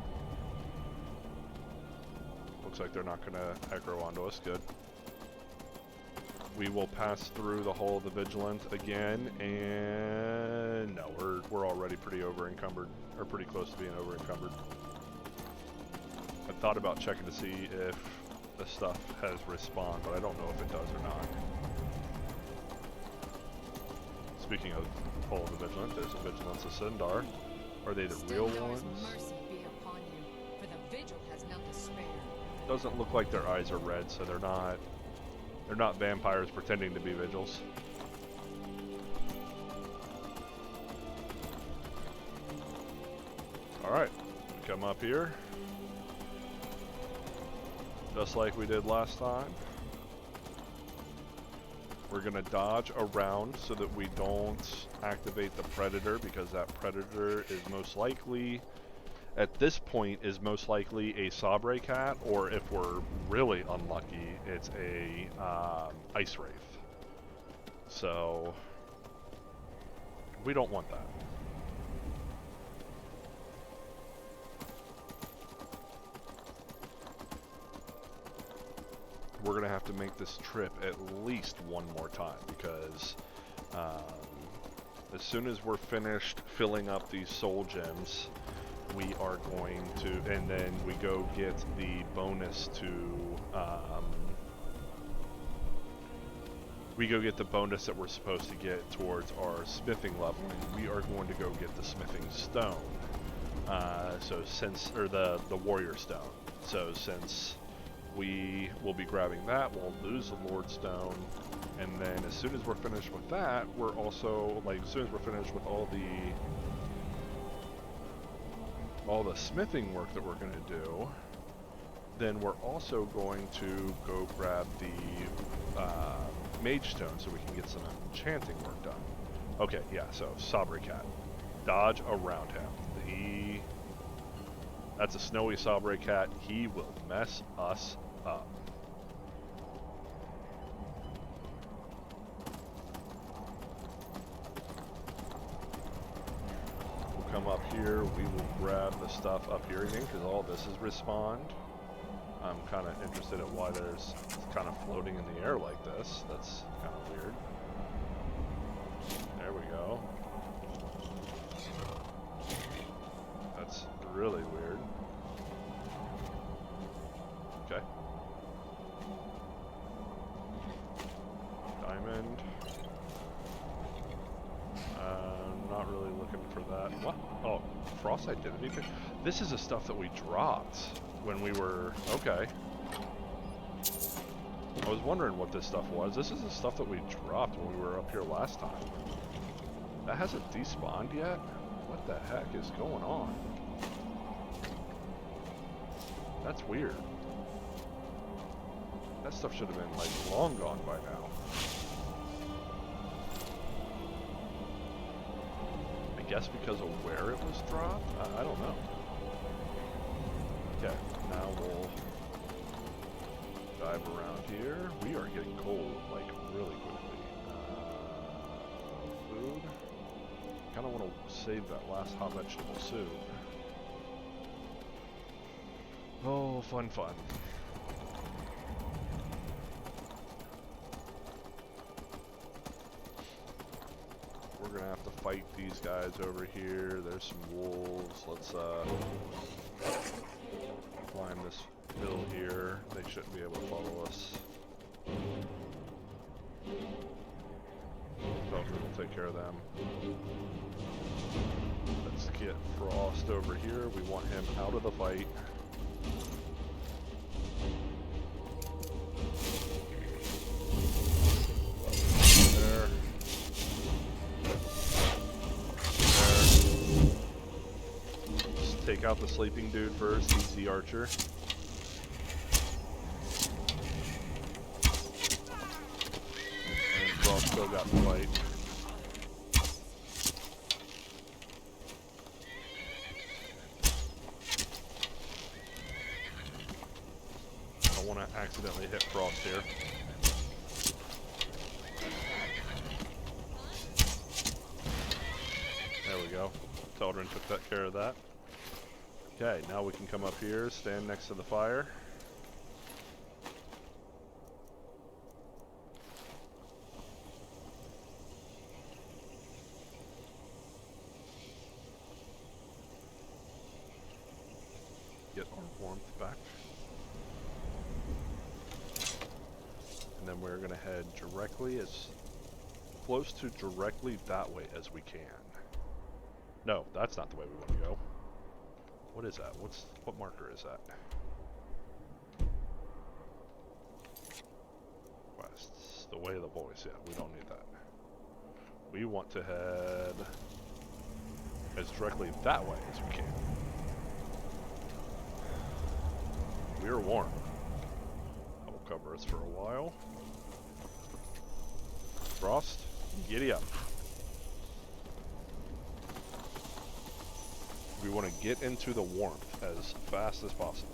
Looks like they're not gonna aggro onto us. Good. We will pass through the Hall of the Vigilant again, and no, we're already pretty over-encumbered, or pretty close to being over-encumbered. I thought about checking to see if the stuff has respawned, but I don't know if it does or not. Speaking of Hall of the Vigilant, there's a Vigilance of Cinder. Are they the real ones? Mercy be upon you, for the vigil has none to spare. Doesn't look like their eyes are red, so they're not vampires pretending to be vigils. Alright, come up here. Just like we did last time. We're gonna dodge around so that we don't activate the predator, because that predator is most likely, at this point, is most likely a Sabre cat, or if we're really unlucky, it's a ice wraith. So we don't want that. We're gonna have to make this trip at least one more time, because as soon as we're finished filling up these soul gems, we are going to, and then we go get the bonus to we go get the bonus that we're supposed to get towards our smithing leveling, we are going to go get the smithing stone. The warrior stone. So since we will be grabbing that, we'll lose the Lord Stone, and then as soon as we're finished with that, we're also, like, as soon as we're finished with all the smithing work that we're going to do, then we're also going to go grab the mage stone so we can get some enchanting work done. Okay, yeah, so Sabre Cat. Dodge around him. That's a snowy Sabre Cat. He will mess us up. We'll come up here. We will grab the stuff up here again because all this is respawned. I'm kind of interested in why it's kind of floating in the air like this. That's kind of weird. There we go. That's really weird. Okay. Diamond. Not really looking for that. What? Oh, Frost Identity. This is the stuff that we dropped when we were... Okay. I was wondering what this stuff was. This is the stuff that we dropped when we were up here last time. That hasn't despawned yet? What the heck is going on? That's weird. That stuff should have been, like, long gone by now. I guess because of where it was dropped? I don't know. Okay, now we'll dive around here. We are getting cold, like, really quickly. Food. Kind of want to save that last hot vegetable soup. Oh, fun. We're gonna have to fight these guys over here. There's some wolves. Let's climb this hill here. They shouldn't be able to follow us. So we'll take care of them. Let's get Frost over here. We want him out of the fight. There. Let's take out the sleeping dude first. He's the archer. And Frost still got the fight. Accidentally hit Frost here. There we go. Teldrin took care of that. Okay, now we can come up here, stand next to the fire. Get our warmth back. And then we're going to head directly as close to directly that way as we can. No, that's not the way we want to go. What is that? What marker is that? Quests. The way of the boys. Yeah, we don't need that. We want to head as directly that way as we can. We're warm. That will cover us for a while. Frost, giddy up. We want to get into the warmth as fast as possible.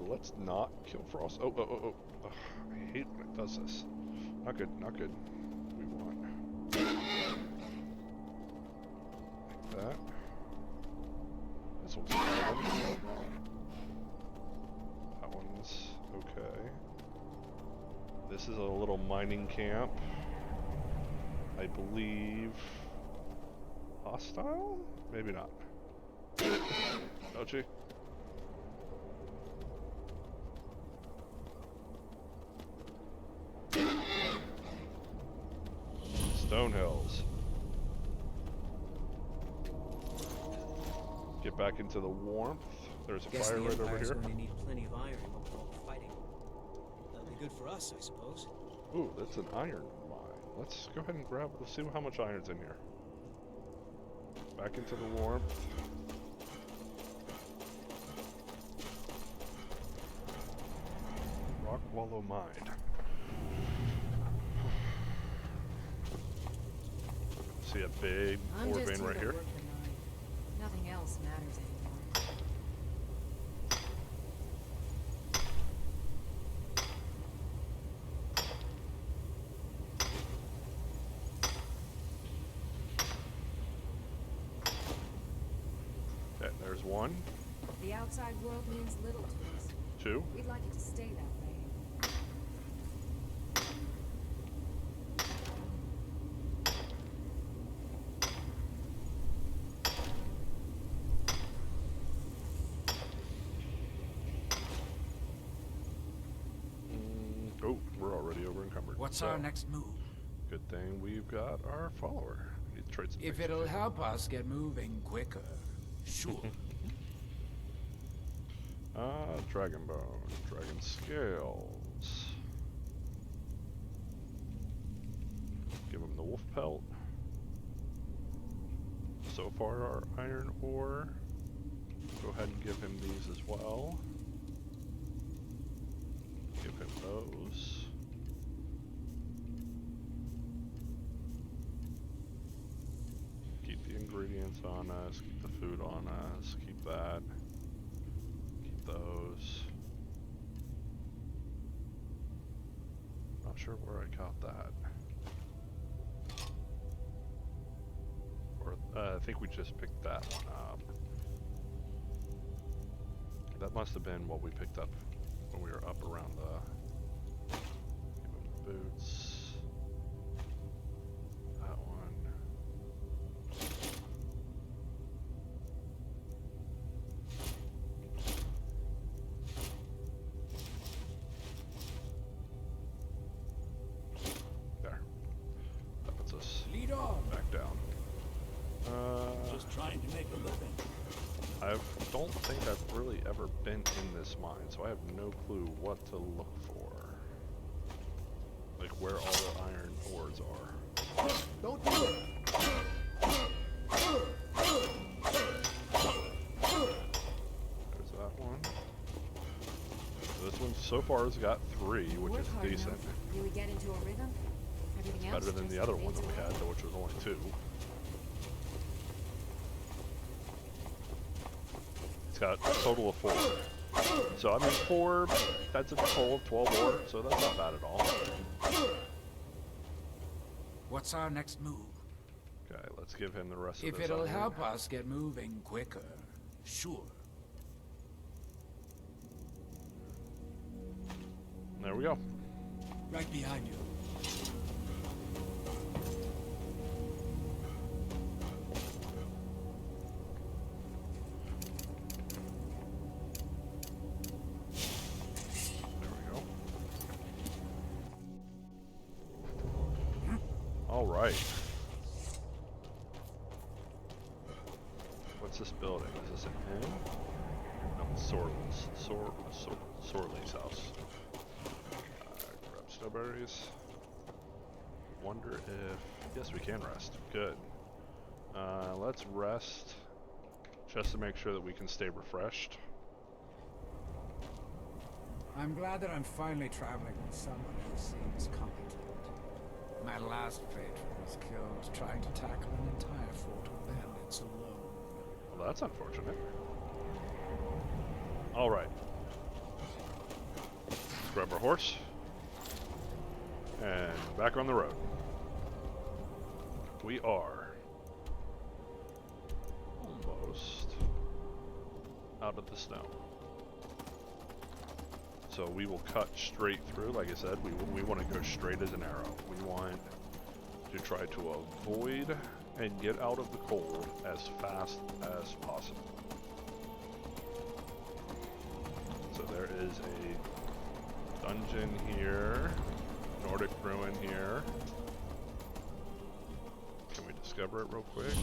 Let's not kill Frost. Oh. Ugh, I hate when it does this. Not good, not good. We want like that. This one's fine. That one's okay. This is a little mining camp. I believe hostile? Maybe not. Ouchie. Stone Hills. Get back into the warmth. There's a fire right over here. Going to need plenty of iron with all the fighting. That'll be good for us, I suppose. Ooh, that's an iron mine. Let's go ahead and grab. Let's see how much iron's in here. Back into the warmth. Rock Wallow Mine. See a big ore vein right here. Nothing else matters anymore. Okay, there's one. The outside world means little to us. Two. We'd like it to stay that way. Oh, we're already over encumbered. What's our next move? Good thing we've got our follower. We need to trade some If things. it'll help us get moving quicker, sure. Dragon bone, dragon scales. Give him the wolf pelt. So far, our iron ore. Go ahead and give him these as well. Give him those. Keep the ingredients on us, keep the food on us, keep that. Keep those. Not sure where I got that. Or, I think we just picked that one up. That must have been what we picked up when we were up around the... Give him the boots. That one. There. That puts us Lead on. back down. Just trying to make a living. I don't think I've really ever been in this mine, so I have no clue what to look for. Like where all the iron ores are. Don't do it! There's that one. This one so far has got 3, which is decent. Do we get into a rhythm? Everything else Better than the just other one fades that we away. had, which was only 2. It's got a total of 4. So I mean 4, that's a total of 12 ore, so that's not bad at all. What's our next move? Okay, let's give him the rest of If this it'll iron. help us get moving quicker, sure. There we go. Right behind you. There we go. All right. What's this building? Is this an inn? No, it's Sorley's house. Grab snowberries. Wonder if... Yes, we can rest. Good. Let's rest just to make sure that we can stay refreshed. I'm glad that I'm finally traveling with someone who seems competent. My last patron was killed trying to tackle an entire fort of bandits alone. Well, that's unfortunate. All right. Let's grab our horse. And back on the road. We are almost out of the snow. So we will cut straight through. Like I said, we want to go straight as an arrow. We want to try to avoid and get out of the cold as fast as possible. So there is a dungeon here, Nordic Ruin here. Can we discover it real quick?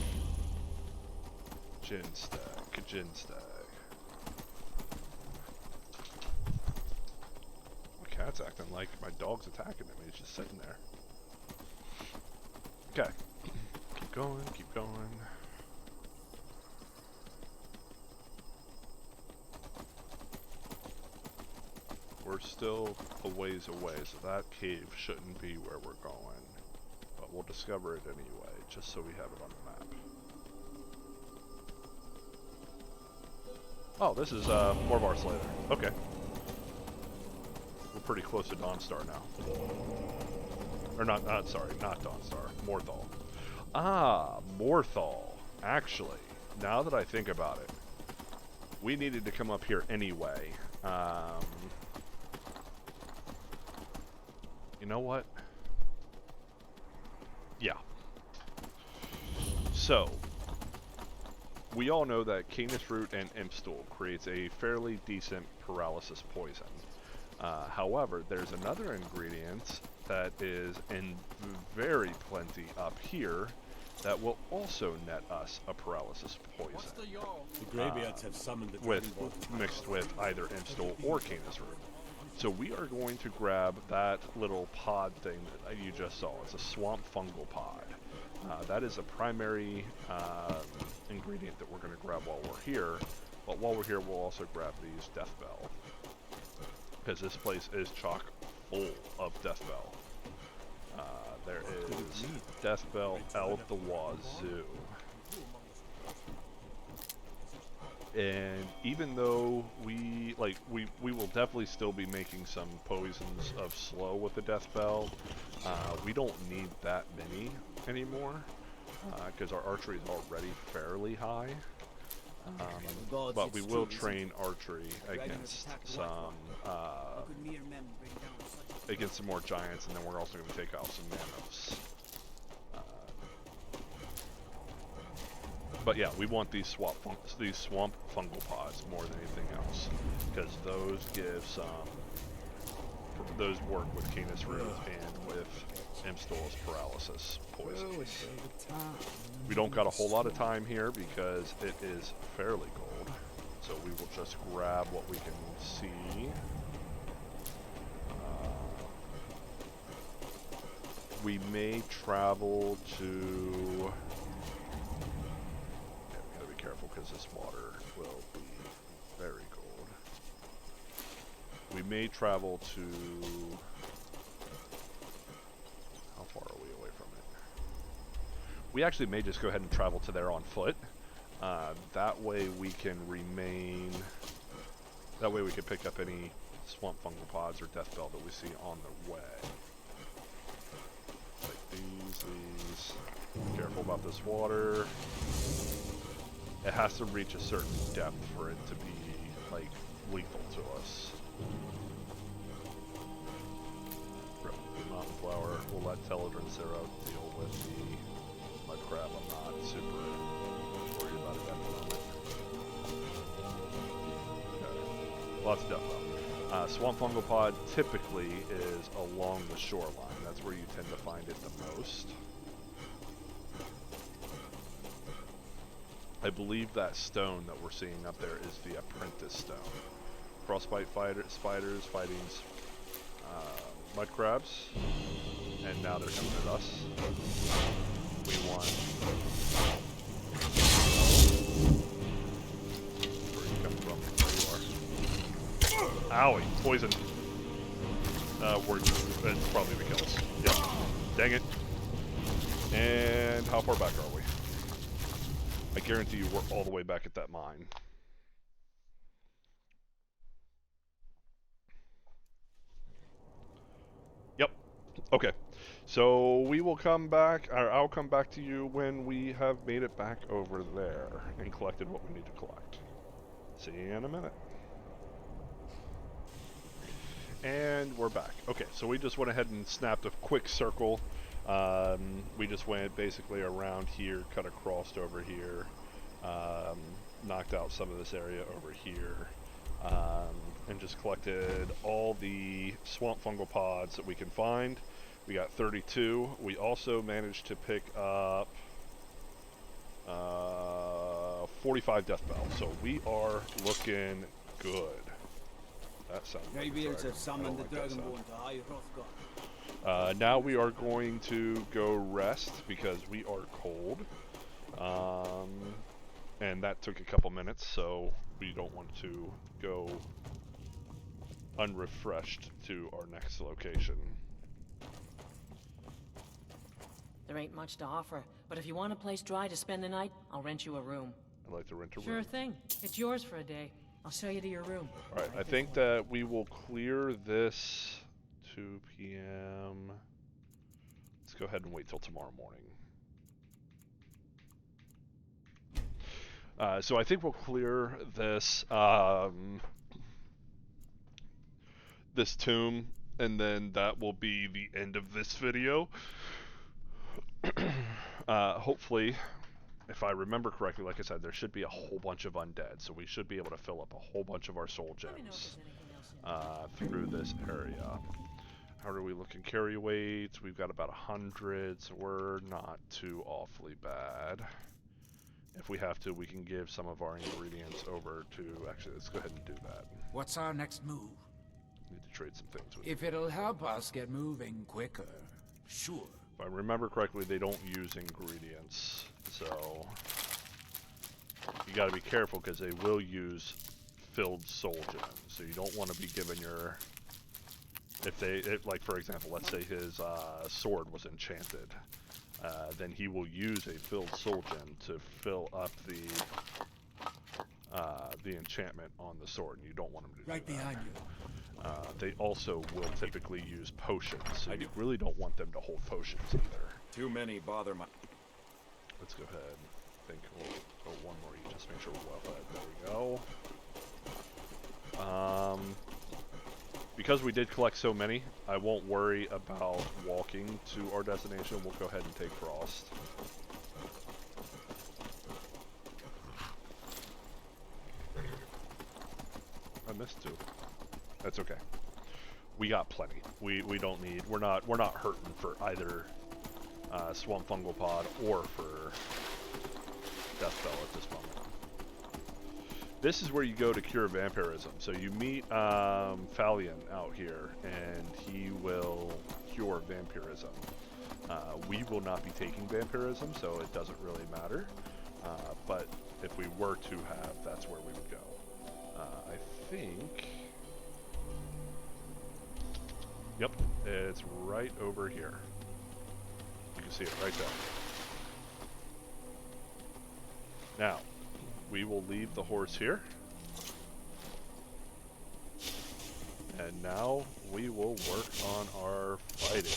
Gin stag, gin stag. My cat's acting like my dog's attacking him. He's just sitting there. Okay. Keep going, keep going. We're still a ways away, so that cave shouldn't be where we're going. But we'll discover it anyway, just so we have it on the map. Oh, this is Morvar Slayer. Okay. We're pretty close to Dawnstar now. Or not Dawnstar. Morthal. Ah, Morthal. Actually, now that I think about it, we needed to come up here anyway. You know what? Yeah. So, we all know that Canis Root and Impstool creates a fairly decent paralysis poison. However, there's another ingredient that is in very plenty up here that will also net us a paralysis poison. The Greybeards have summoned the mixed with either Impstool or Canis Root. So we are going to grab that little pod thing that you just saw. It's a swamp fungal pod. That is a primary ingredient that we're going to grab while we're here. But while we're here, we'll also grab these Death Bell. Because this place is chock full of Death Bell. There is Death Bell out the wazoo. And even though we will definitely still be making some poisons of slow with the Death Bell, we don't need that many anymore because our archery is already fairly high. But we will train archery against some more giants, and then we're also going to take out some Manos. But yeah, we want these swamp fungal pods more than anything else, because those give those work with Canis Root and with Impstool's paralysis poison. We don't got a whole lot of time here because it is fairly cold, so we will just grab what we can see. We may travel to... careful because this water will be very cold. We may travel to... How far are we away from it? We actually may just go ahead and travel to there on foot. That way we can remain... That way we can pick up any swamp fungal pods or death bell that we see on the way. Like these. Be careful about this water. It has to reach a certain depth for it to be, like, lethal to us. Grab the mountain flower. We'll let Teledrin Zero deal with the mud crab. I'm not super worried about it at the moment. Okay. Lots of death though. Swamp fungal pod typically is along the shoreline. That's where you tend to find it the most. I believe that stone that we're seeing up there is the Apprentice Stone. Frostbite spiders fighting mud crabs, and now they're coming at us. We want... Where are you coming from? There you are. Owie, poison. It's probably the kills. Yep. Dang it. And how far back are we? I guarantee you we're all the way back at that mine. Yep. Okay. So we will come back, or I'll come back to you when we have made it back over there and collected what we need to collect. See you in a minute. And we're back. Okay, so we just went ahead and snapped a quick circle We just went basically around here, cut across over here, knocked out some of this area over here, and just collected all the swamp fungal pods that we can find. We got 32. We also managed to pick up 45 death bells, so we are looking good. That sounds like Maybe it's summoned the Dragonborn to High Hrothgar. now we are going to go rest because we are cold. And that took a couple minutes, so we don't want to go unrefreshed to our next location. There ain't much to offer, but if you want a place dry to spend the night, I'll rent you a room. I'd like to rent a room. Sure thing. It's yours for a day. I'll show you to your room. Alright, I think that we will clear this 2 p.m. Let's go ahead and wait till tomorrow morning. So I think we'll clear this this tomb, and then that will be the end of this video. Hopefully, if I remember correctly, like I said, there should be a whole bunch of undead, so we should be able to fill up a whole bunch of our soul gems through this area. How are we looking? Carry weights, we've got about 100, so we're not too awfully bad. If we have to, we can give some of our ingredients over to... Actually, let's go ahead and do that. What's our next move? Need to trade some things with If it'll help us get moving quicker, sure. If I remember correctly, they don't use ingredients, so you got to be careful because they will use filled soul gems. So you don't want to be given your... like for example, let's say his sword was enchanted. Then he will use a filled soul gem to fill up the enchantment on the sword, and you don't want him to do that. Right behind you. They also will typically use potions, so you really don't want them to hold potions either. Too many bother my... Let's go ahead. I think we'll go one more each, just make sure we're well fed. There we go. Because we did collect so many, I won't worry about walking to our destination. We'll go ahead and take Frost. I missed 2. That's okay. We got plenty. We don't need. We're not hurting for either swamp fungal pod or for death bell at this moment. This is where you go to cure vampirism. So you meet Falion out here, and he will cure vampirism. We will not be taking vampirism, so it doesn't really matter. But if we were to have, that's where we would go. I think... Yep, it's right over here. You can see it right there. Now, we will leave the horse here. And now we will work on our fighting.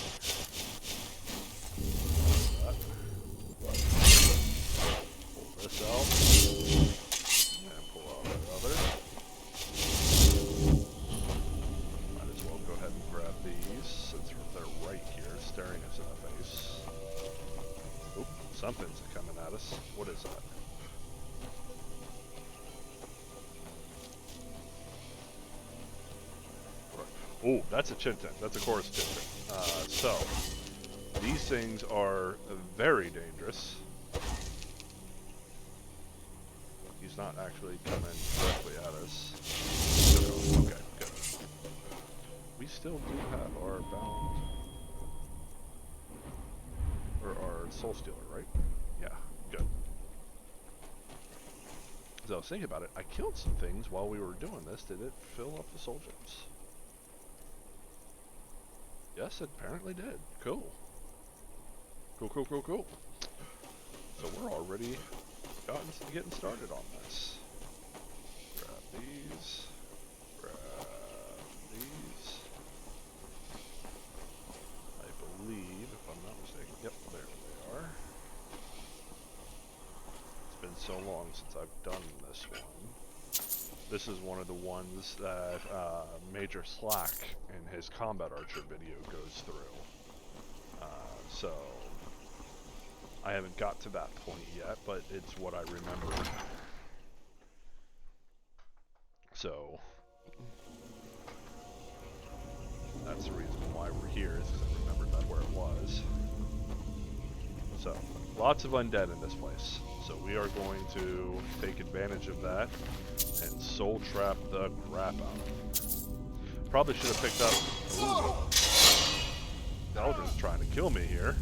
Pull this out. And pull out that other. Might as well go ahead and grab these since they're right here staring us in the face. Oop, something's coming at us. What is that? Oh, that's a Chintan. That's a chorus Chintan. So, these things are very dangerous. He's not actually coming directly at us. Okay, good. We still do have our bound. Or our soul stealer, right? Yeah, good. As I was thinking about it, I killed some things while we were doing this. Did it fill up the soul gems? Yes, it apparently did. Cool. Cool. So we're already getting started on this. Grab these. Grab these. I believe, if I'm not mistaken, yep, there they are. It's been so long since I've done this one. This is one of the ones that Major Slack in his Combat Archer video goes through. So I haven't got to that point yet, but it's what I remember. So that's the reason why we're here, is because I remembered that where it was. So lots of undead in this place. So we are going to take advantage of that and soul trap the crap out of it. Probably should have picked up... Eldrin's trying to kill me here.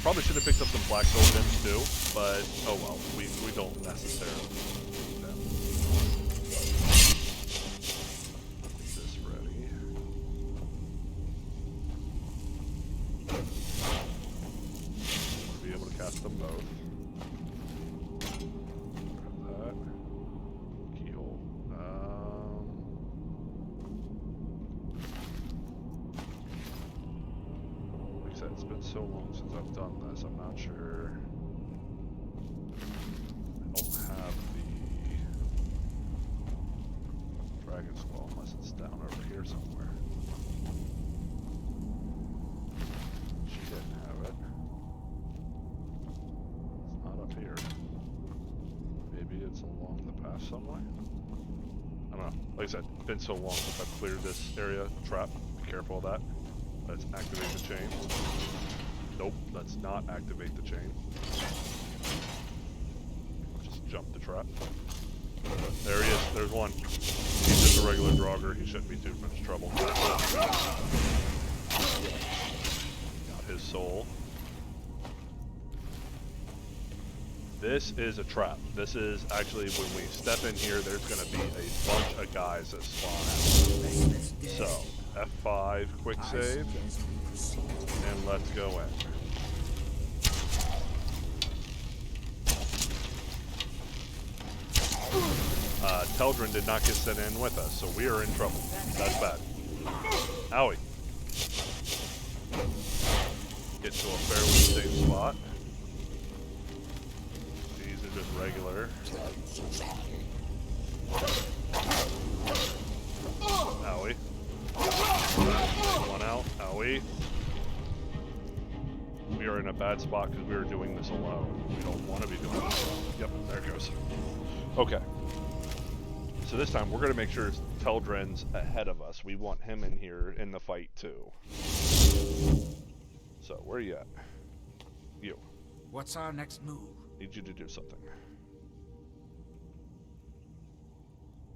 Probably should have picked up some black soul gems too, but oh well, we don't necessarily need them. Get this ready. We'll be able to cast them both. Grab that. Keyhole. Like I said, it's been so long since I've done this, I'm not sure. I don't have the Dragon's Claw unless it's down over here somewhere. She didn't have it. It's not up here. Maybe it's along the path somewhere? I don't know. Like I said, it's been so long since I've cleared this area. Trap. Be careful of that. Let's activate the chain. Nope, let's not activate the chain. Just jump the trap. There he is. There's one. He's just a regular Draugr. He shouldn't be too much trouble. Got his soul. This is a trap. This is actually, when we step in here, there's going to be a bunch of guys that spawn out. So, F5, quick save, and let's go in. Teldrin did not get sent in with us, so we are in trouble. That's bad. Owie. Get to a fairly safe spot. These are just regular. Owie. One out. Owie. We are in a bad spot because we are doing this alone. We don't want to be doing this alone. Yep, there it goes. Okay. So this time we're going to make sure Teldrin's ahead of us. We want him in here in the fight too. So where are you at? You. What's our next move? Need you to do something.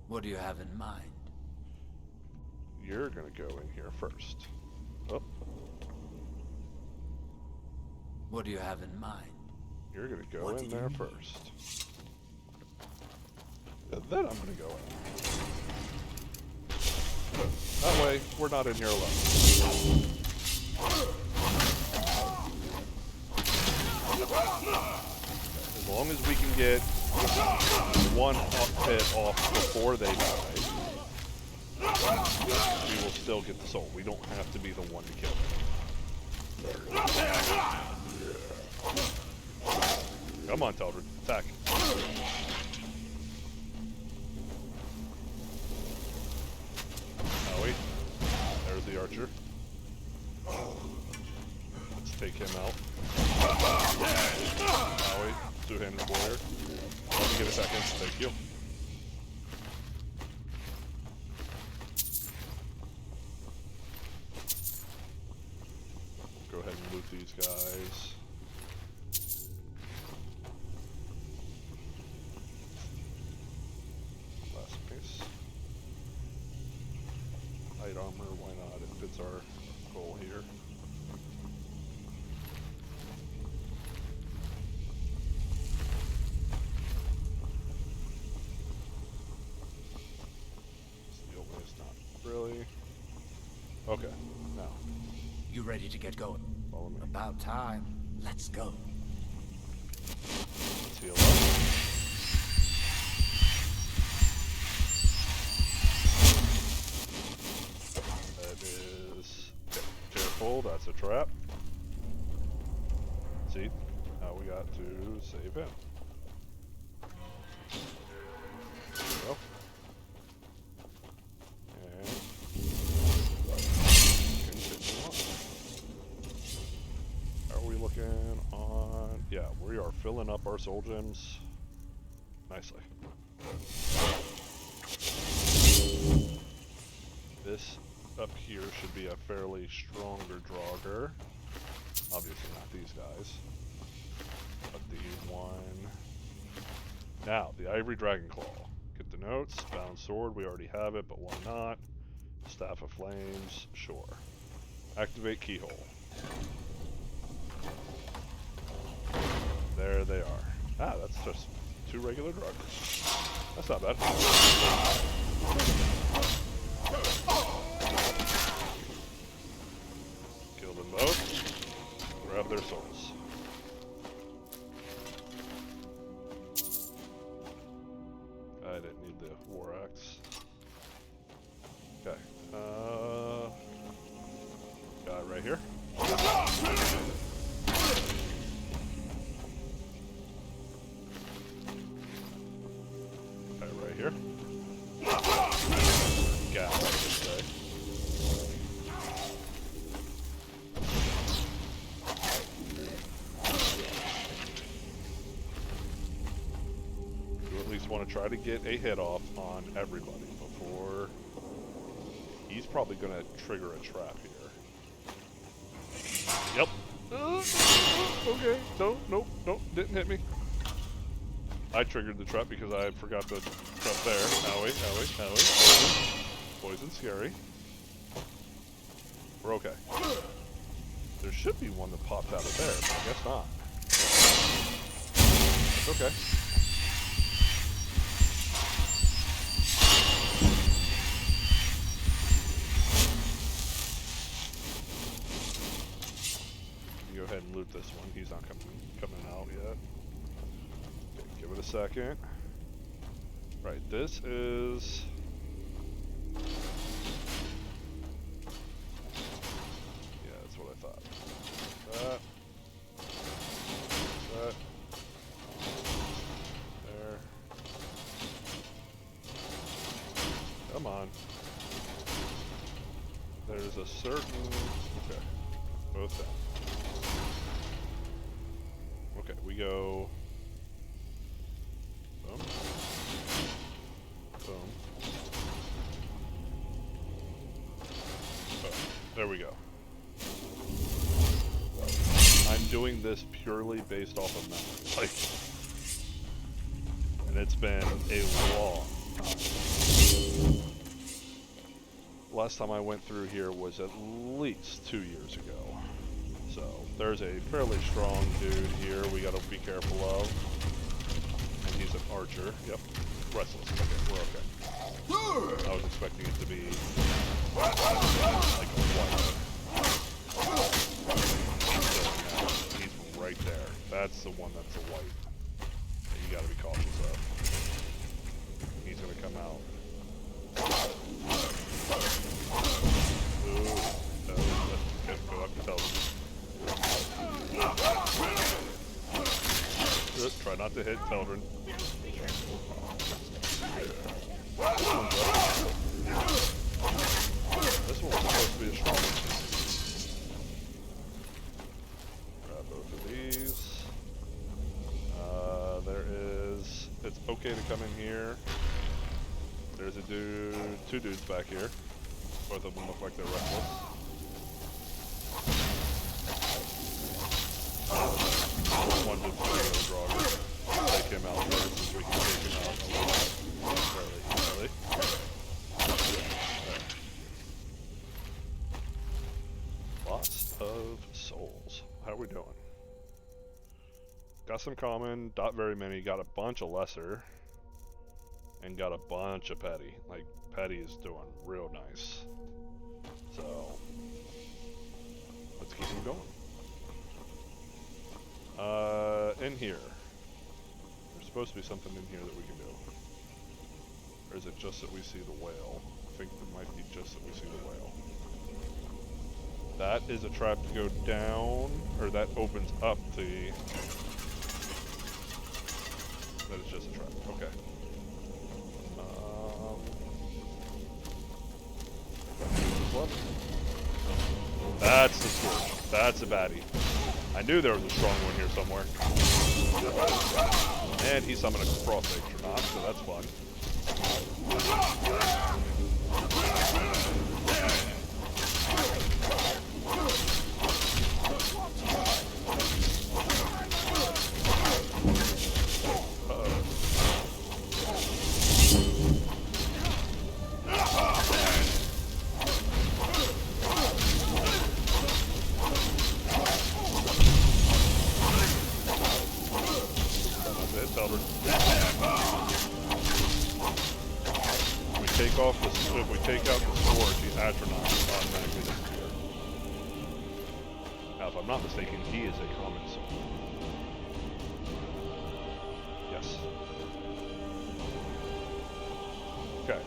What do you have in mind? You're going to go in here first. Oh. What do you have in mind? You're going to go in there first. And then I'm going to go in. That way, we're not in here alone. As long as we can get one hit off before they die, we will still get the soul. We don't have to be the one to kill them. Come on, Teldrin. Attack. Owie. There's the archer. Let's take him out. Owie. Two-handed warrior. Let me get a second. Thank you. Go ahead and loot these guys. Last piece. Light armor, why not? It fits our goal here. Steel waste, not really. Okay, now. You ready to get going? Follow me. About time. Let's go. Let's heal up. That is... Careful, that's a trap. See? Now we got to save him. There we go. And... yeah, we are filling up our soul gems nicely. This up here should be a fairly stronger draugr. Obviously not these guys. But the one... Now, the Ivory Dragonclaw. Get the notes. Bound Sword, we already have it, but why not? Staff of Flames, sure. Activate Keyhole. There they are. Ah, that's just 2 regular draugrs. That's not bad. Kill them both. Grab their souls. I didn't need the War Axe. Okay. Got it right here. Okay, right here. Gal, I should say. You at least want to try to get a hit off on everybody before... He's probably going to trigger a trap here. Yep. Okay. Nope. Didn't hit me. I triggered the trap because I forgot the trap there. Owie. Poison scary. We're okay. There should be one that popped out of there, but I guess not. It's okay. Go ahead and loot this one. He's not coming out yet. Okay, give it a second. Right, this is... Yeah, that's what I thought. That. There. Come on. There's a certain... Okay. Both down. Okay, we go... Boom. Boom. Oh, there we go. I'm doing this purely based off of memory. Like... And it's been a long time. Last time I went through here was at least 2 years ago. So, there's a fairly strong dude here we gotta be careful of. And he's an archer. Yep. Restless. Okay, we're okay. I was expecting it to be like a white. He's right there. That's the one that's a white. That you gotta be cautious of. He's gonna come out. Ooh. Go up to tell him. Try not to hit children. This one's supposed to be a strong one. Grab both of these. There is... It's okay to come in here. There's a dude... 2 dudes back here. Both of them look like they're restless. One just draugr. Take him out first, so we can take him out fairly easily. Lots of souls. How are we doing? Got some common, not very many. Got a bunch of lesser. And got a bunch of petty. Like, petty is doing real nice. So, let's keep him going. In here. There's supposed to be something in here that we can do. Or is it just that we see the whale? I think it might be just that we see the whale. That is a trap to go down, or that opens up the... That is just a trap, okay. What? That's the scourge. That's a baddie. I knew there was a strong one here somewhere. And he summoned a cross astronaut, so that's fun. If we take out the sword, the astronaut will automatically disappear. Now, if I'm not mistaken, he is a common sword. Yes. Okay.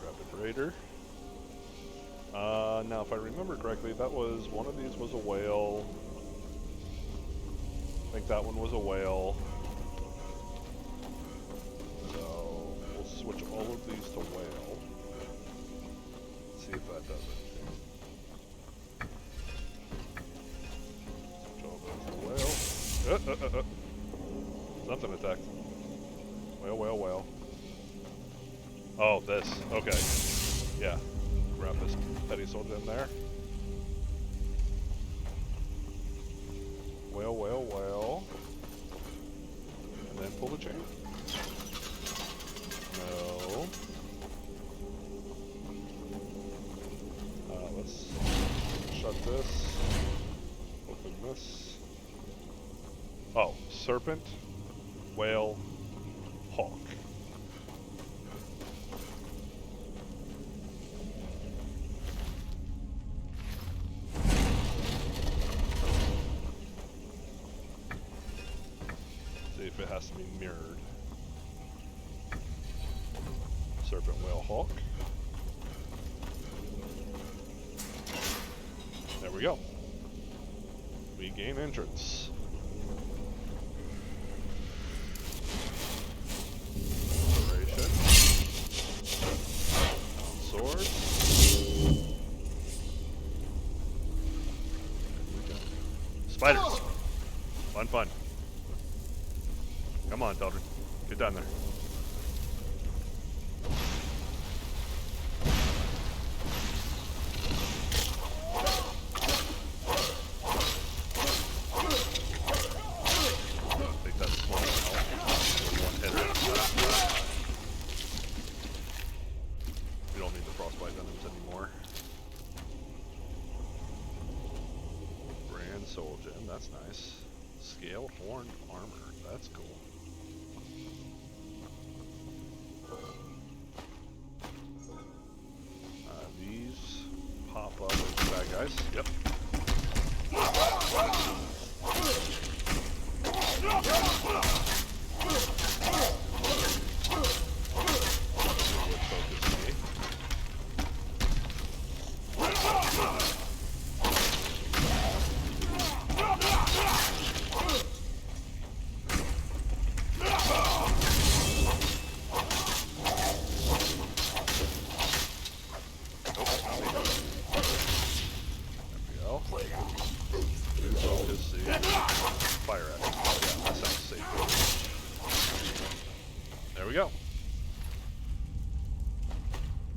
Grab the Raider. Now, if I remember correctly, that was one of these was a whale. I think that one was a whale. Switch all of these to whale. See if that does it. Switch all those to whale. Something attacked. Whale. Oh, this. Okay. Yeah. Grab this petty soldier in there. Whale. And then pull the chain. No. Let's shut this. Open this. Oh, serpent, whale, hawk. See if it has to be mirrored. Serpent, whale, hawk. There we go. We gain entrance. Operation. Swords. Spiders. Fun. Come on, Daedric. Get down there. That's nice. Scaled horned armor. That's cool. These pop up as bad guys. Yep.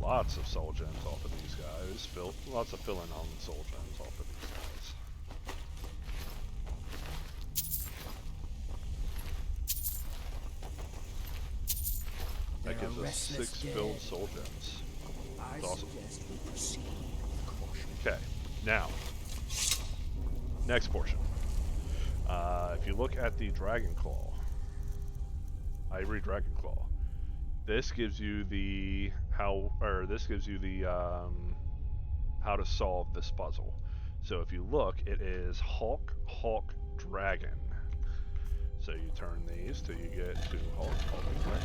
Lots of soul gems off of these guys. Lots of filling on the soul gems off of these guys. That gives us 6 filled soul gems. That's awesome. Okay, now, next portion. If you look at the Dragon Claw, Ivory Dragon Claw, this gives you the how to solve this puzzle. So if you look, it is Hawk, Dragon. So you turn these till you get to Hawk, Dragon.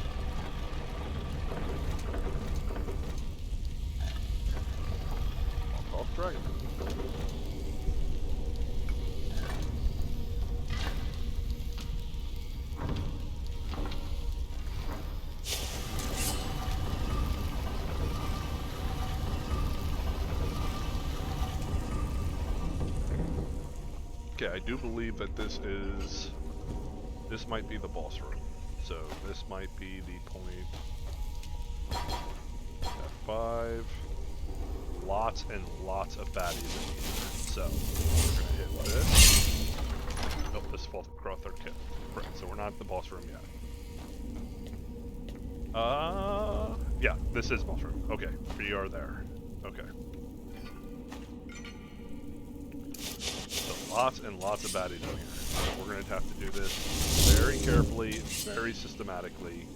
Hawk, Dragon. Okay, I do believe that this might be the boss room. So this might be the point. F5. Lots and lots of baddies in here. So we're gonna hit this. Oh, this falls across our kit. Correct. So we're not at the boss room yet. Yeah, this is boss room. Okay, we are there. Okay. So lots and lots of baddies in here. So we're gonna have to do this very carefully, very systematically.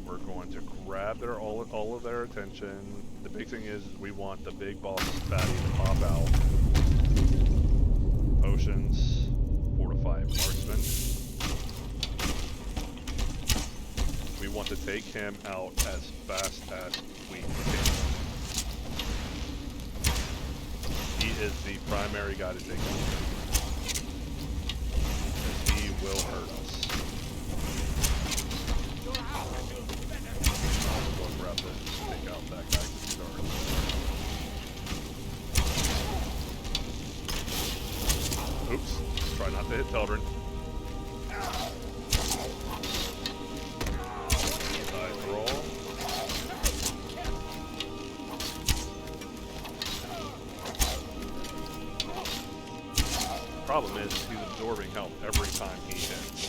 We're going to grab all of their attention. The big thing is we want the big boss baddie to pop out. Potions, fortified marksman. We want to take him out as fast as we can. He is the primary guy to take him. He will hurt us. I'll go grab this, take out that guy to start. Oops, try not to hit Teldrin. Side roll. Problem is, he's absorbing health every time he hits.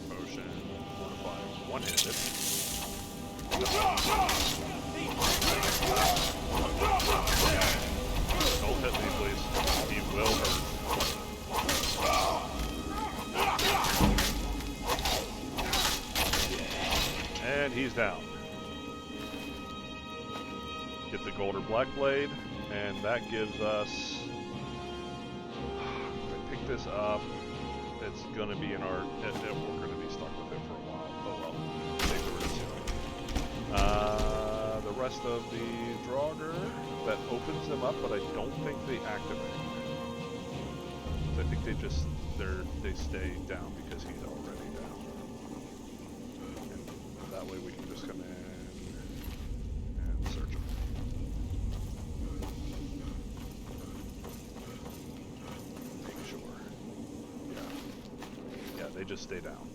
Potion, fortify, one-handed. Don't hit me, please. He will hurt. And he's down. Get the gold or black blade, and that gives us. If I pick this up, it's going to be in our. We're going to be stuck with it for a while. Oh well. Take the risk. The rest of the Draugr, that opens them up, but I don't think they activate. I think they just they stay down because he's already down. And that way we can just come in and search him. Make sure. Yeah, they just stay down.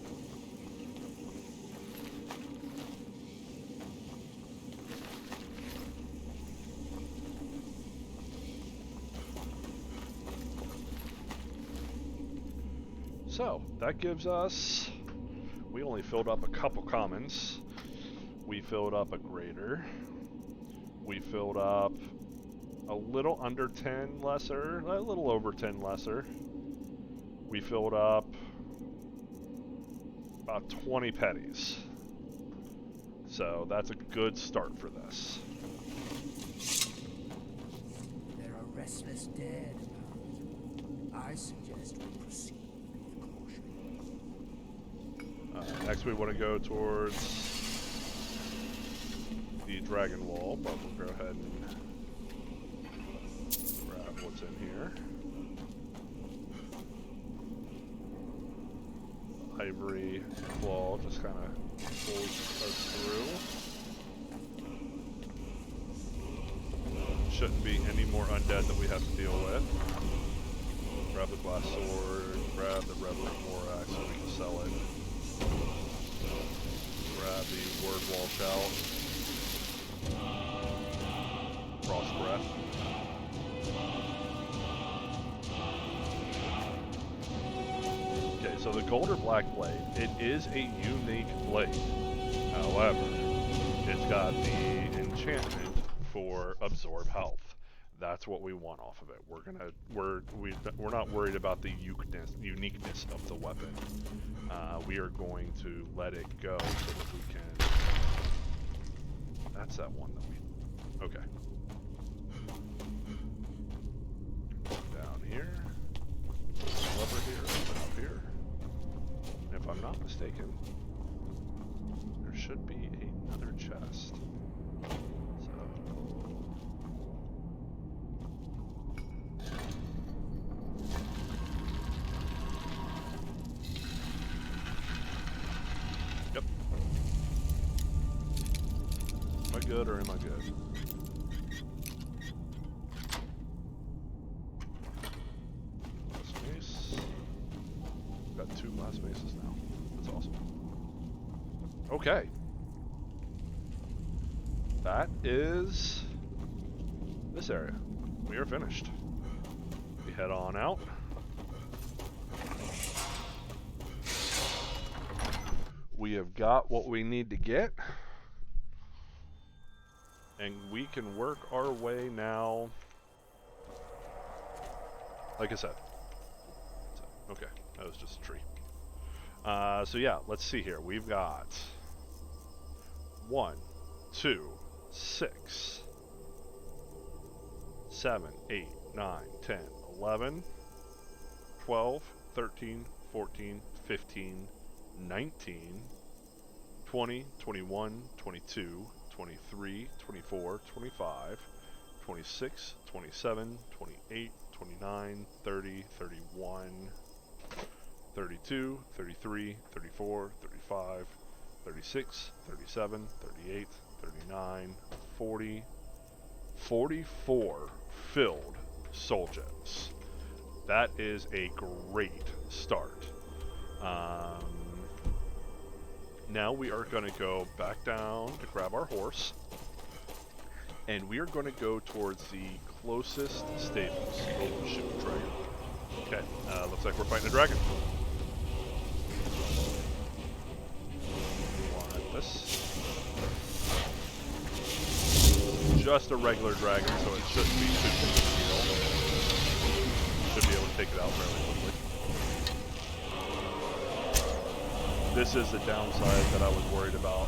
So, that gives us, we only filled up a couple commons. We filled up a greater. We filled up a little under 10 lesser, a little over 10 lesser. We filled up about 20 petties. So that's a good start for this. There are restless dead about. I suggest we proceed. Next we want to go towards the dragon wall, but we'll go ahead and grab what's in here. Ivory claw just kind of pulls us through. Shouldn't be any more undead that we have to deal with. Grab the glass sword, grab the Reverend Morax so we can sell it. Grab the word wall shout. Frost breath. Okay, so the gold or black blade, it is a unique blade. However, it's got the enchantment for absorb health. That's what we want off of it. We're not worried about the uniqueness of the weapon. We are going to let it go so that we can. That's that one that we. Okay. Down here. Lever here. Up here. And if I'm not mistaken, there should be another chest. good or am I good? Glass mace. Got 2 glass maces now. That's awesome. Okay. That is this area. We are finished. We head on out. We have got what we need to get. And we can work our way now. Like I said. Okay, that was just a tree. So yeah, let's see here. We've got 1, 2, 6, 7, 8, 9, 10, 11, 12, 13, 14, 15, 19, 20, 21, 22, 23, 24, 25, 26, 27, 28, 29, 30, 31, 32, 33, 34, 35, 36, 37, 38, 39, 40, 44 filled soul gems. That is a great start. Now we are going to go back down to grab our horse, and we are going to go towards the closest stables. Oh, shoot, dragon. Okay, looks like we're fighting a dragon. Want this. Just a regular dragon, so it shouldn't be too big of a deal. Should be able to take it out fairly quickly. This is the downside that I was worried about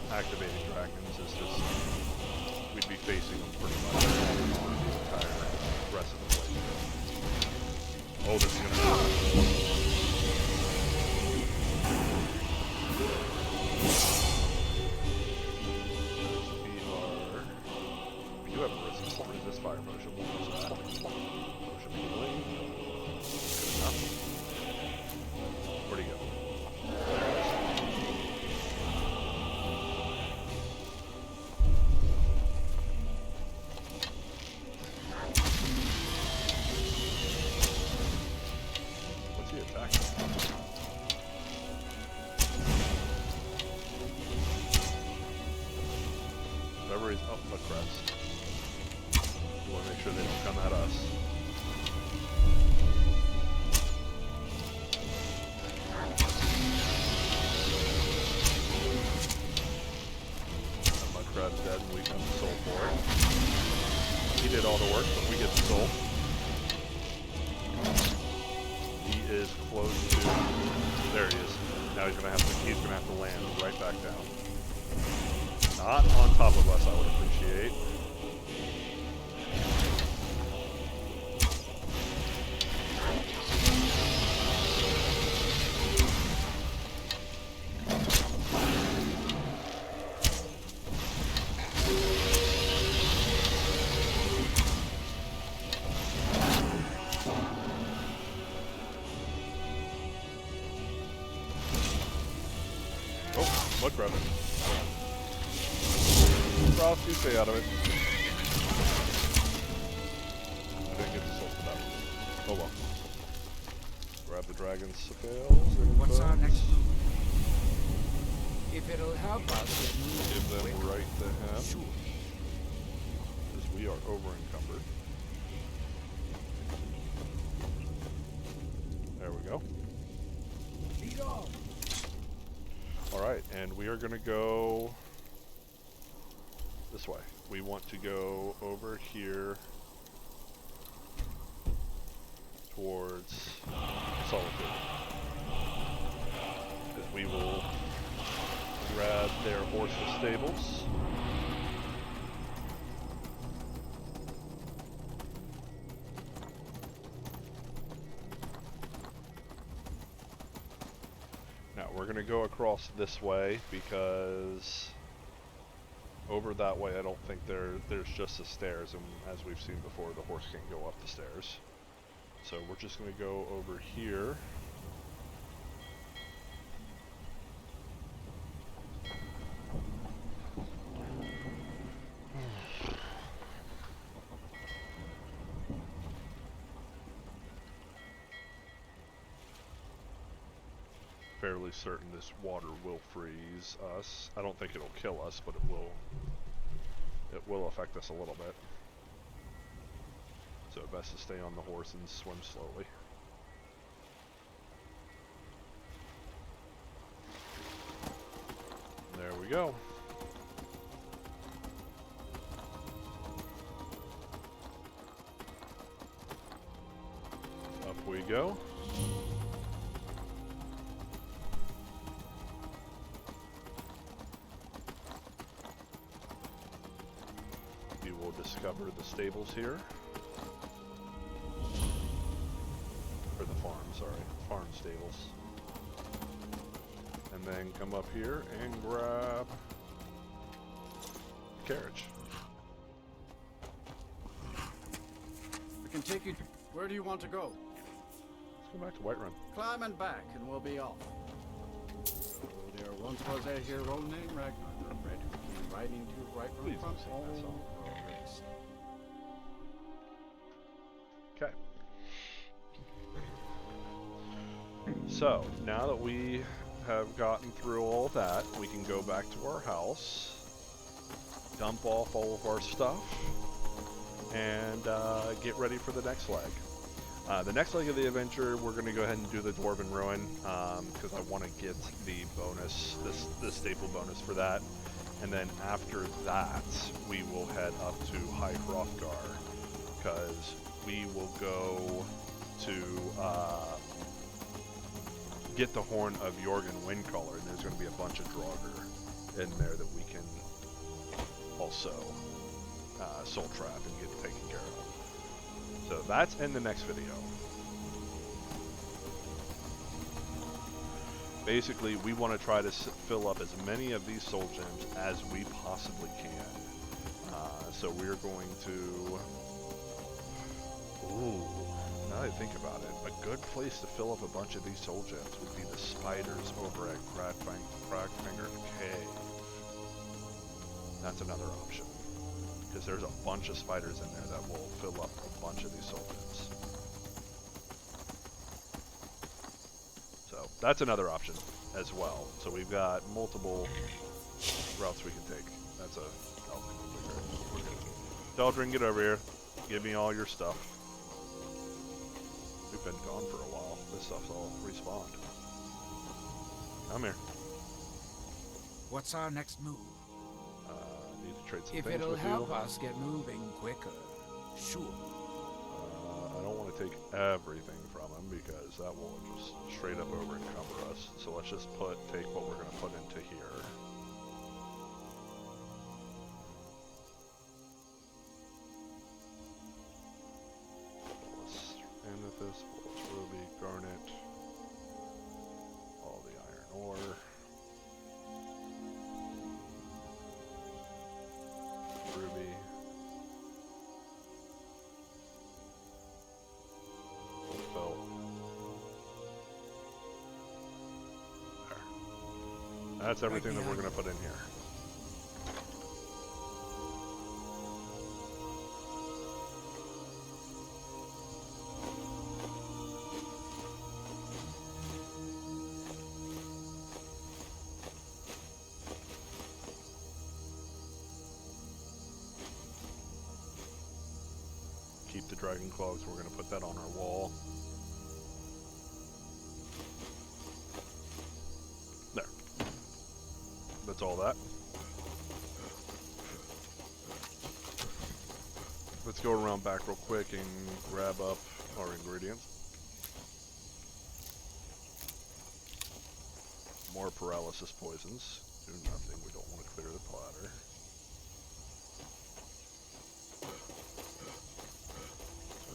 activating dragons, is just we'd be facing them pretty much on the entire rest of the way. Oh, this is gonna hurt. We do have a resist fire motion. What was that? Motion healing. Good enough. Where'd he go? What's he attacking? Whatever he's up the crest. We want to make sure they don't come at us. Crab's dead and we got the soul for it. He did all the work, but we get the soul. He is close to. There he is. Now he's gonna have to land right back down. Not on top of us, I would appreciate. Look, brother. Frost, you stay out of it. I didn't get the soul for that one. Oh well. Grab the dragon's scales. What's our next move? If it'll help us, give them right to him. Sure. Because we are over encumbered. There we go. Lead on. Alright, and we are going to go this way. We want to go over here towards Solitude. Because we will grab their horses' stables. We're going to go across this way because over that way I don't think there's just the stairs, and as we've seen before, the horse can't go up the stairs. So we're just going to go over here. fairly certain this water will freeze us. I don't think it'll kill us, but it will affect us a little bit. So best to stay on the horse and swim slowly. There we go. Up we go. We will discover the stables here. Or the farm, sorry. Farm stables. And then come up here and grab the carriage. We can take you. Where do you want to go? Let's go back to Whiterun. Climb and back, and we'll be off. There once was a hero named Ragnar, bred who came riding to Whiterun from all race. Okay. So, now that we have gotten through all that, we can go back to our house, dump off all of our stuff, and get ready for the next leg. The next leg of the adventure, we're going to go ahead and do the Dwarven Ruin, because I want to get the bonus, the staple bonus for that. And then after that, we will head up to High Hrothgar, because we will go to get the Horn of Jorgen Windcaller, and there's going to be a bunch of Draugr in there that we can also soul trap and get taken care of. So that's in the next video. Basically, we want to try to fill up as many of these soul gems as we possibly can. So we're going to... Ooh, now that I think about it, a good place to fill up a bunch of these soul gems would be the spiders over at Crackfinger Cave. That's another option. Because there's a bunch of spiders in there that will fill up a bunch of these soul gems. So that's another option as well. So we've got multiple routes we can take. That's a... Oh, we're good. Daedric, get over here. Give me all your stuff. We've been gone for a while. This stuff's all respawned. Come here. What's our next move? Need to trade some if things it'll with help you. us get moving quicker, sure. I don't want to take everything from him because that will just straight up over encumber us. So let's just take what we're going to put into here. Let's amethyst, let's ruby, garnet, all the iron ore. Ruby. Felt. There. That's everything that we're going to put in here. Keep the dragon clogs, we're going to put that on our wall. There. That's all that. Let's go around back real quick and grab up our ingredients. More paralysis poisons. Do nothing, we don't want to clear the platter.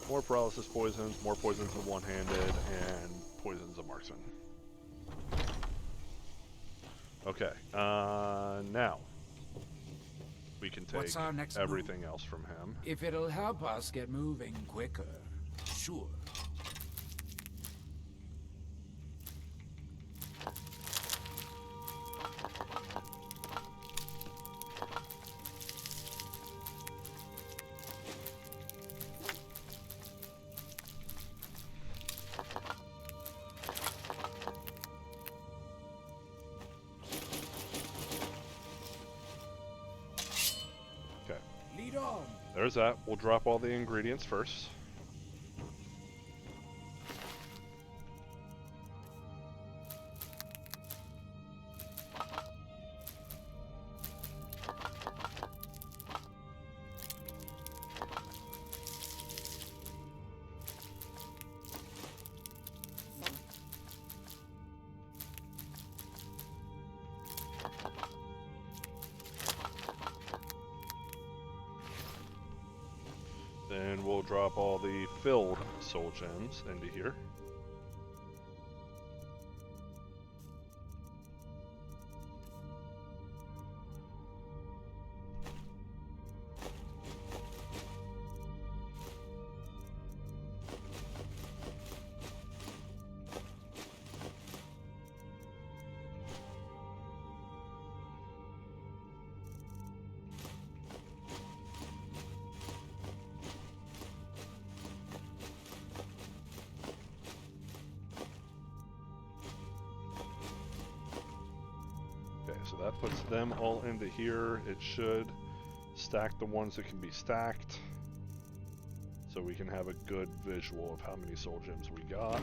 More paralysis poisons, more poisons of one-handed, and poisons of marksman. Okay, now we can take everything else from him. If it'll help us get moving quicker, sure. there's that. We'll drop all the ingredients first. Then we'll drop all the filled soul gems into here. So that puts them all into here. It should stack the ones that can be stacked, so we can have a good visual of how many soul gems we got.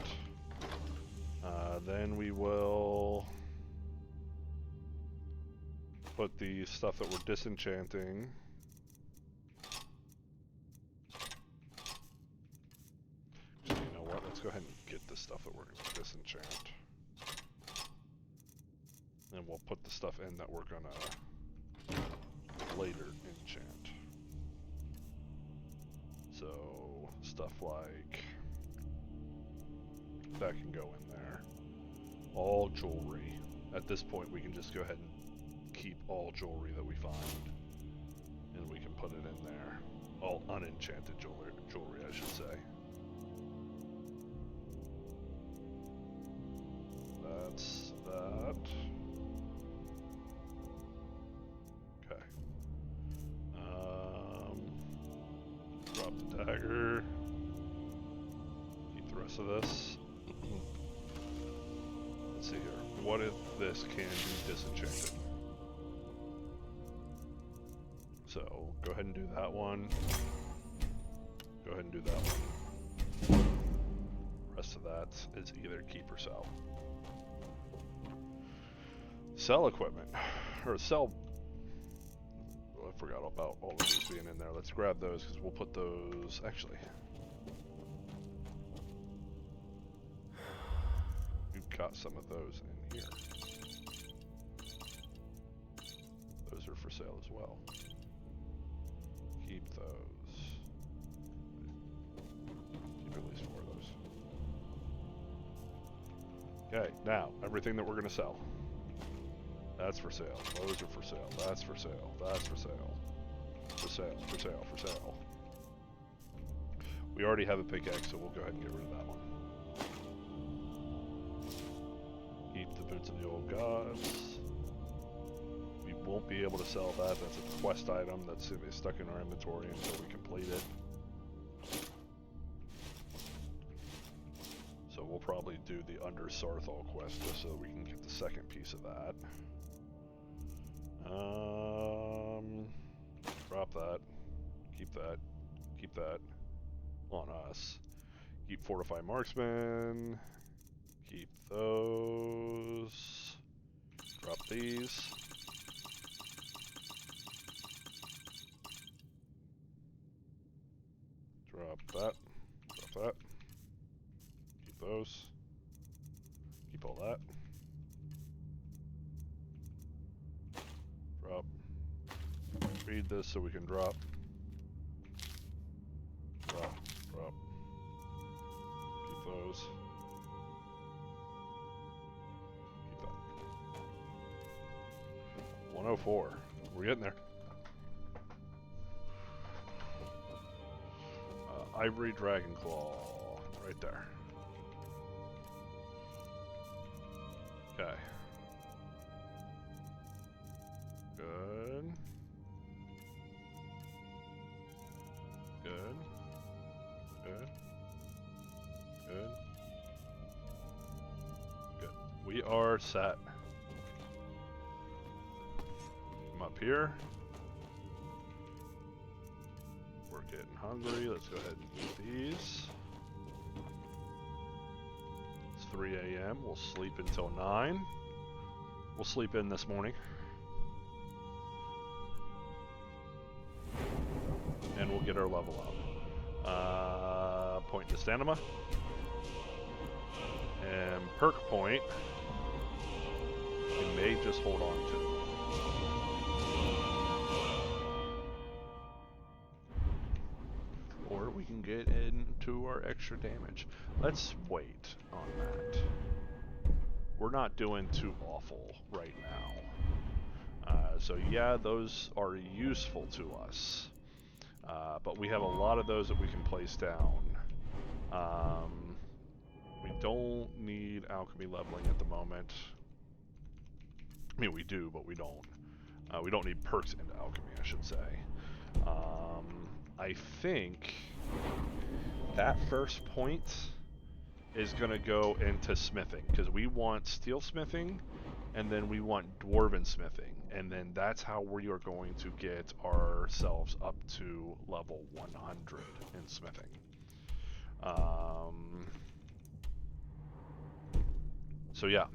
Then we will put the stuff that we're disenchanting. So you know what? Let's go ahead and get the stuff that we're going to disenchant. And we'll put the stuff in that we're gonna later enchant. So stuff like that can go in there. All jewelry. At this point we can just go ahead and keep all jewelry that we find. And we can put it in there. All unenchanted jewelry, I should say. That's that. Drop the dagger. Keep the rest of this. Let's see here. What if this can be disenchanted? So go ahead and do that one. Go ahead and do that one. Rest of that is either keep or sell. Sell equipment. Or sell. I forgot about all of these being in there. Let's grab those because we'll put those. Actually, we've got some of those in here. Those are for sale as well. Keep those. Keep at least 4 of those. Okay, now everything that we're going to sell. That's for sale. Those are for sale. That's for sale. That's for sale. For sale. For sale. For sale. We already have a pickaxe, so we'll go ahead and get rid of that one. Keep the boots of the old gods. We won't be able to sell that. That's a quest item that's stuck in our inventory until we complete it. So we'll probably do the Under Sarthal quest just so we can get the second piece of that. Drop that. Keep that. Keep that on us. Keep Fortify Marksman. Keep those. Drop these. Drop that. Drop that. Keep those. Keep all that. Drop. Read this so we can drop. Drop. Drop. Keep those. Keep that. 104. We're getting there. Ivory Dragonclaw. Right there. Okay. Good. Good. Good. Good. Good. We are set. Come up here. getting hungry. Let's go ahead and eat these. It's 3 a.m. We'll sleep until 9. We'll sleep in this morning. And we'll get our level up. Point to stamina. And perk point, we may just hold on to. Or we can get into our extra damage. Let's wait on that. We're not doing too awful right now. So yeah, those are useful to us. But we have a lot of those that we can place down. We don't need alchemy leveling at the moment. I mean, we do, but we don't. We don't need perks into alchemy, I should say. I think that first point is going to go into smithing, because we want steel smithing, and then we want dwarven smithing, and then that's how we are going to get ourselves up to level 100 in smithing. So yeah,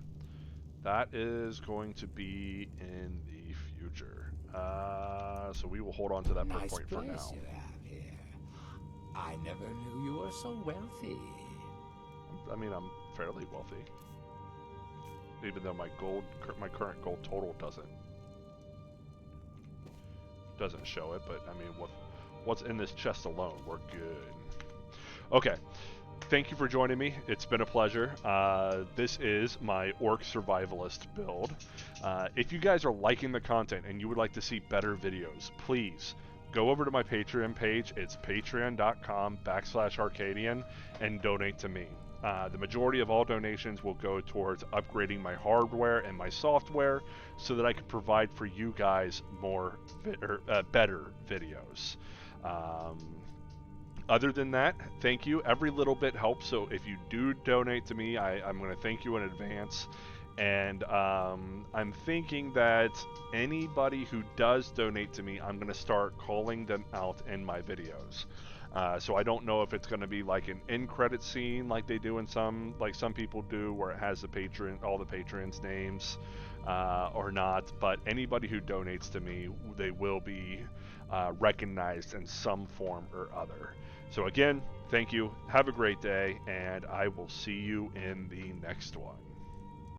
that is going to be in the future. So we will hold on to that perk point for now. You have here. I never knew you were so wealthy. I mean, I'm fairly wealthy, even though my current gold total doesn't show it. But I mean, what's in this chest alone, we're good. Okay. Thank you for joining me. It's been a pleasure. This is my Orc Survivalist build. If you guys are liking the content and you would like to see better videos, please go over to my Patreon page. It's patreon.com/Arcadian and donate to me. The majority of all donations will go towards upgrading my hardware and my software so that I can provide for you guys more better videos. Other than that, thank you. Every little bit helps, so if you do donate to me, I'm going to thank you in advance. And I'm thinking that anybody who does donate to me, I'm going to start calling them out in my videos. So I don't know if it's going to be like an end credit scene like they do in some people do, where it has all the patrons' names, or not. But anybody who donates to me, they will be recognized in some form or other. So again, thank you. Have a great day, and I will see you in the next one.